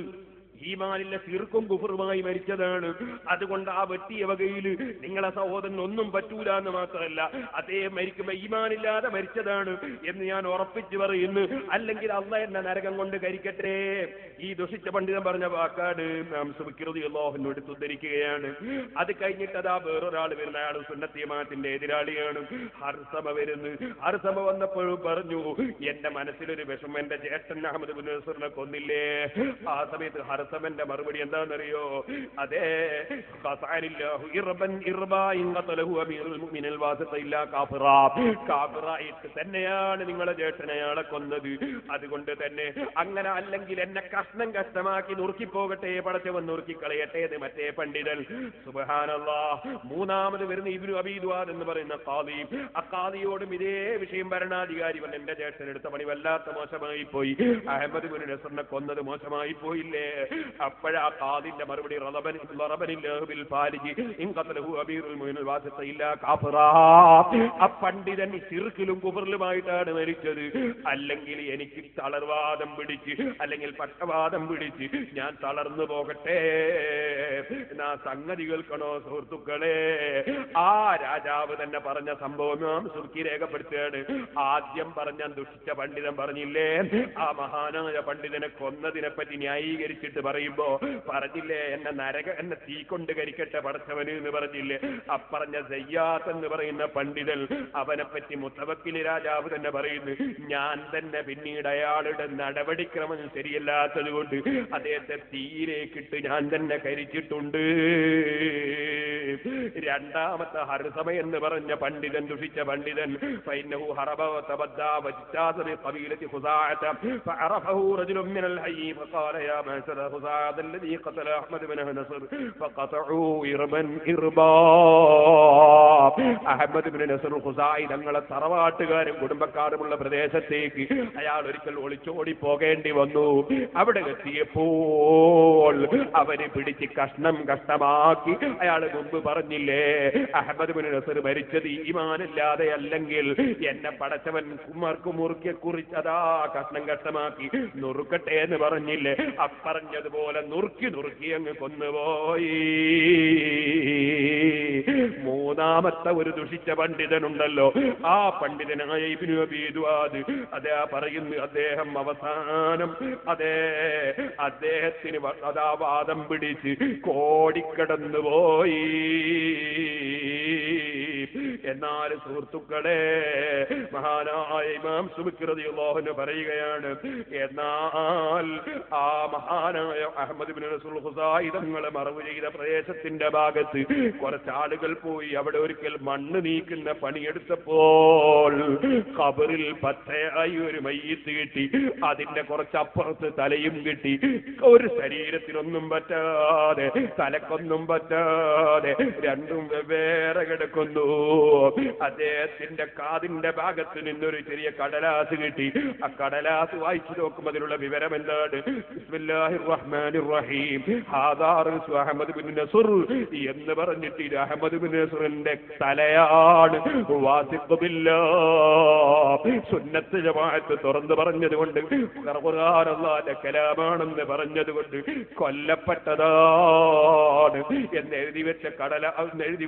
ഈമാനിലെ ശിർക്കും കുഫറുമായി മരിച്ചതാണ്. അതുകൊണ്ട് ആ വെട്ടിയ വകയിൽ നിങ്ങളെ സഹോദരൻ ഒന്നും പറ്റൂല എന്ന് മാത്രമല്ല, അദ്ദേഹം മരിക്കുമ്പോ ഈമാനില്ലാതെ മരിച്ചതാണ് എന്ന് ഞാൻ ഉറപ്പിച്ചു പറയുന്നു. അല്ലെങ്കിൽ അള്ളാഹ് എന്നെ നരകം കൊണ്ട് കരിക്കട്ടെ. ഈ ദുഷിച്ച പണ്ഡിതൻ പറഞ്ഞ വാക്കാട് നാം സുബ്ഹാനല്ലാഹു എടുത്ത് ഉദ്ധരിക്കുകയാണ്. അത് കഴിഞ്ഞിട്ട് അതാ വേറൊരാൾ വരുന്ന, അയാൾ സുന്നത്ത് ജമാഅത്തിന്റെ എതിരാളിയാണ്. ഹർസമ വരുന്നു. ഹർസമ വന്നപ്പോഴും പറഞ്ഞു, എന്റെ മനസ്സിലൊരു വിഷമം, എന്റെ ജ്യേഷ്ഠൻ അഹ്മദ് ഇബ്നു നസ്റിനെ കൊന്നില്ലേ. ആ സമയത്ത് ഹർസമന്റെ മറുപടി എന്താണെന്നറിയോ? അതേ, ഖസാനില്ലാഹു ഇർബൻ ഇർബാഇൻ ഖതലഹു അമീറുൽ മുഅ്മിനീൻ വാസിഖ ഇല്ലാ കാഫിറ, കാഫിറായിട്ട് തന്നെയാണ് നിങ്ങളെ ജ്യേഷ്ഠനെ അയാളെ കൊന്നത്. അതുകൊണ്ട് തന്നെ അങ്ങനെ അല്ലെങ്കിൽ എന്നെ കഷ്ണം കഷ്ടമാക്കി നുറുക്കിപ്പോകട്ടെ, പടച്ചവൻ നുറുക്കിക്കളയട്ടെ എന്ന് മറ്റേ പണ്ഡിതൻ. സുബ്ഹാനല്ലാഹ്. മൂന്നാമത് വരുന്ന ഇബ്നു അബീ ദുആദ് എന്ന് പറയുന്ന ഖാദി. ആ ഖാദിയോടും ഇതേ വിഷയം ഭരണാധികാരി പറഞ്ഞു, എന്റെ ജ്യേഷ്ഠൻ എടുത്ത പണി വല്ലാത്ത മോശമായി പോയി, അഹ്മദ് ഇബ്നു നസ്റിനെ കൊന്നത് മോശമായി പോയില്ലേ. അപ്പോഴാ ഖാദിന്റെ മറുപടി, റളബനില്ലാഹു ബിൽ ഫാരിജി ഇൻ ഖതലഹു അമീറുൽ മുഅ്മിനീൻ വാസിഖ ഇല്ലാ കാഫിറ. ആ പണ്ഡിതൻ ശിർക്കിലും കുഫറിലുമായിട്ടാണ് മരിച്ചത്. അല്ലെങ്കിൽ എനിക്ക് തളർവാദം പിടിച്ച് അല്ലെങ്കിൽ പക്ഷവാദം പിടിച്ച് ഞാൻ തളർന്നു പോകട്ടെ എന്നാ സംഗതി കേൾക്കണോ സുഹൃത്തുക്കളെ? ആ രാജാവ് തന്നെ പറഞ്ഞ സംഭവം നാം സുർക്കി രേഖപ്പെടുത്തുകയാണ്. ആദ്യം പറഞ്ഞ ദുഷിച്ച പണ്ഡിതൻ പറഞ്ഞില്ലേ, ആ മഹാനായ പണ്ഡിതനെ കൊന്നതിനെ പറ്റി ന്യായീകരിച്ചിട്ട് പറയുമ്പോ പറഞ്ഞില്ലേ, എന്നെ തീ കൊണ്ട് കരിക്കട്ടെ പടച്ചവന് എന്ന് പറഞ്ഞില്ലേ? അപ്പറഞ്ഞ സയ്യാത്ത് എന്ന് പറയുന്ന പണ്ഡിതൻ, അവനെ പറ്റി മുത്തവക്കിൽ രാജാവ് തന്നെ പറയുന്നു, ഞാൻ തന്നെ പിന്നീട് അയാളുടെ നടപടിക്രമം ശരിയല്ലാത്തത് കൊണ്ട് അദ്ദേഹത്തെ തീയിലേക്കിട്ട് ഞാൻ തന്നെ കരിച്ചിട്ടുണ്ട്. രണ്ടാമത്തെ ഹർസമ എന്ന് പറഞ്ഞ പണ്ഡിതൻ, ദുഷിച്ച പണ്ഡിതൻ, ഫൈനഹു ഹറബ വതബദ്ദാ വജ്താദ ബിഖബീലത്തി ഖുസാഅത ഫഅറഫഹു റജുലുൻ മിനൽ ഹയ്യി ഫഖാല യാ മഅശറ ഖുസാഅത الذي قتل احمد بن نصر فقطعوا ഇർബൻ ഇർബാ. അഹ്മദ് ബിൻ നസർ ഖുസായി തങ്ങളെ തറവാട്ടുകാരും കുടുംബക്കാരുമുള്ള പ്രദേശത്തേക്ക് അയാൾ ഒരിക്കൽ ഒളിച്ചോടി പോകേണ്ടി വന്നു. അവിടെ എത്തിയപ്പോൾ അവരെ പിടിച്ച് കഷ്ണം കഷ്ണമാക്കി. അയാൾ മുമ്പ് പറഞ്ഞില്ലേ, അഹ്മദ് ബിൻ നസർ മരിച്ചത് ഈമാനില്ലാതെ അല്ലെങ്കിൽ എന്നെ പടച്ചവൻ മുറുക്കി കുറിച്ചതാ കഷ്ണം കഷ്ണമാക്കി നുറുക്കട്ടെ എന്ന് പറഞ്ഞില്ലേ? അപ്പറഞ്ഞതുപോലെ നുറുക്കി അങ്ങ് കൊന്നുപോയി. മൂന്നാമത്തെ ഒരു ദുഷിച്ച പണ്ഡിതനുണ്ടല്ലോ, ആ പണ്ഡിതനായ ഇബ്നു അബീ ദുആദ്, അതാ പറയുന്നു, അദ്ദേഹം അവസാനം അദ്ദേഹത്തിന് അതാ വാദം പിടിച്ച് കോടിക്കടന്നുപോയി. എന്നാൽ സുഹൃത്തുക്കളെ, മഹാനായ ഇമാം സുബ്കി റളിയല്ലാഹു അൻഹു പറയുകയാണ്, എന്നാൽ ആ മഹാനായ അഹ്മദ് ബിൻ നസർ ഖുസായി തങ്ങളെ മറവ് ചെയ്ത പ്രദേശത്തിന്റെ ഭാഗത്ത് കുറച്ചാളുകൾ പോയി അവിടെ ഒരിക്കൽ മണ്ണ് നീക്കുന്ന പണിയെടുത്തപ്പോൾ ഖബറിൽ പച്ചയായി ഒരു മയ്യിത്ത് കിട്ടി. അതിന്റെ കുറച്ചപ്പുറത്ത് തലയും കിട്ടി. ഒരു ശരീരത്തിനൊന്നും പറ്റാതെ, തലക്കൊന്നും പറ്റാതെ, രണ്ടും വെവ്വേറെ കിടക്കുന്നു. അദ്ദേഹത്തിന്റെ കാതിന്റെ ഭാഗത്ത് നിന്നൊരു ചെറിയ കടലാസ് കിട്ടി. ആ കടലാസ് വായിച്ചു നോക്കും, അതിലുള്ള വിവരം എന്താണ്? ബിസ്മില്ലാഹിർ റഹ്മാനിർ റഹീം, ഹാദാ റസൂൽ അഹ്മദ് ബിൻ നസർ എന്ന് പറഞ്ഞിട്ട് ഇത് അഹ്മദ് ബിൻ നസറിന്റെ തലയാണ്. വാസിഖ് ബില്ലാഹ്, സുന്നത്ത് ജമാഅത്ത് തുറന്നു പറഞ്ഞതുകൊണ്ട്, ഖുർആൻ അല്ലാഹുവിന്റെ കലാമാണെന്ന് പറഞ്ഞതുകൊണ്ട് കൊല്ലപ്പെട്ടതാണ് എന്ന് എഴുതി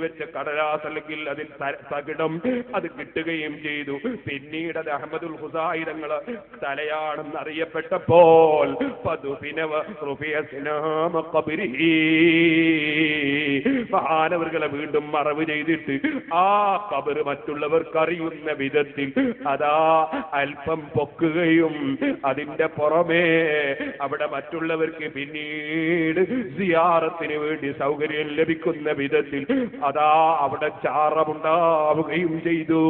വെച്ച കടലാസ് അല്ലെങ്കിൽ അതിൽ തകിടം അത് കിട്ടുകയും ചെയ്തു. പിന്നീട് അത് അഹ്മദുൽ ഖുസായി തങ്ങളെ തലയാണെന്ന് അറിയപ്പെട്ടപ്പോൾ മഹാനവറുകളെ വീണ്ടും മറവ് ചെയ്തിട്ട് ആ ഖബർ മറ്റുള്ളവർക്ക് അറിയുന്ന വിധത്തിൽ അതാ അല്പം പൊക്കുകയും അതിന്റെ പുറമേ അവിടെ മറ്റുള്ളവർക്ക് പിന്നീട് സിയാറത്തിന് വേണ്ടി സൗകര്യം ലഭിക്കുന്ന വിധത്തിൽ അതാ അവിടെ ചാറമുണ്ടാവുകയും ചെയ്തു.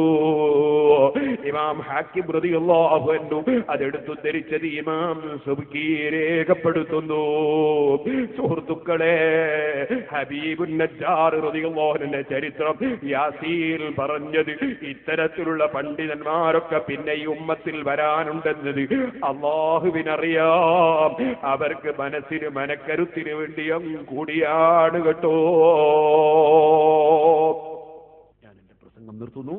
ഇമാം ഹാക്കിം റളിയല്ലാഹു അൻഹു അതെടുത്തു ധരിച്ചത് ഇമാം സുബ്കി രേഖപ്പെടുത്തുന്നു. സുഹൃത്തുക്കളെ, ഹബീബുൻ നജ്ജാർ റളിയല്ലാഹു അൻഹുവിന്റെ ചരിത്രം യാസീൻ പറഞ്ഞത് ഇത്തരത്തിലുള്ള പണ്ഡിതന്മാരൊക്കെ പിന്നെ ഈ ഉമ്മത്തിൽ വരാനുണ്ടെന്നത് അല്ലാഹുവിനറിയാം. അവർക്ക് മനസ്സിന് മനക്കരുത്തിന് വേണ്ടിയും കൂടിയാണ് കേട്ടോ. ഞാൻ എന്റെ പ്രസംഗം നിർത്തുന്നു.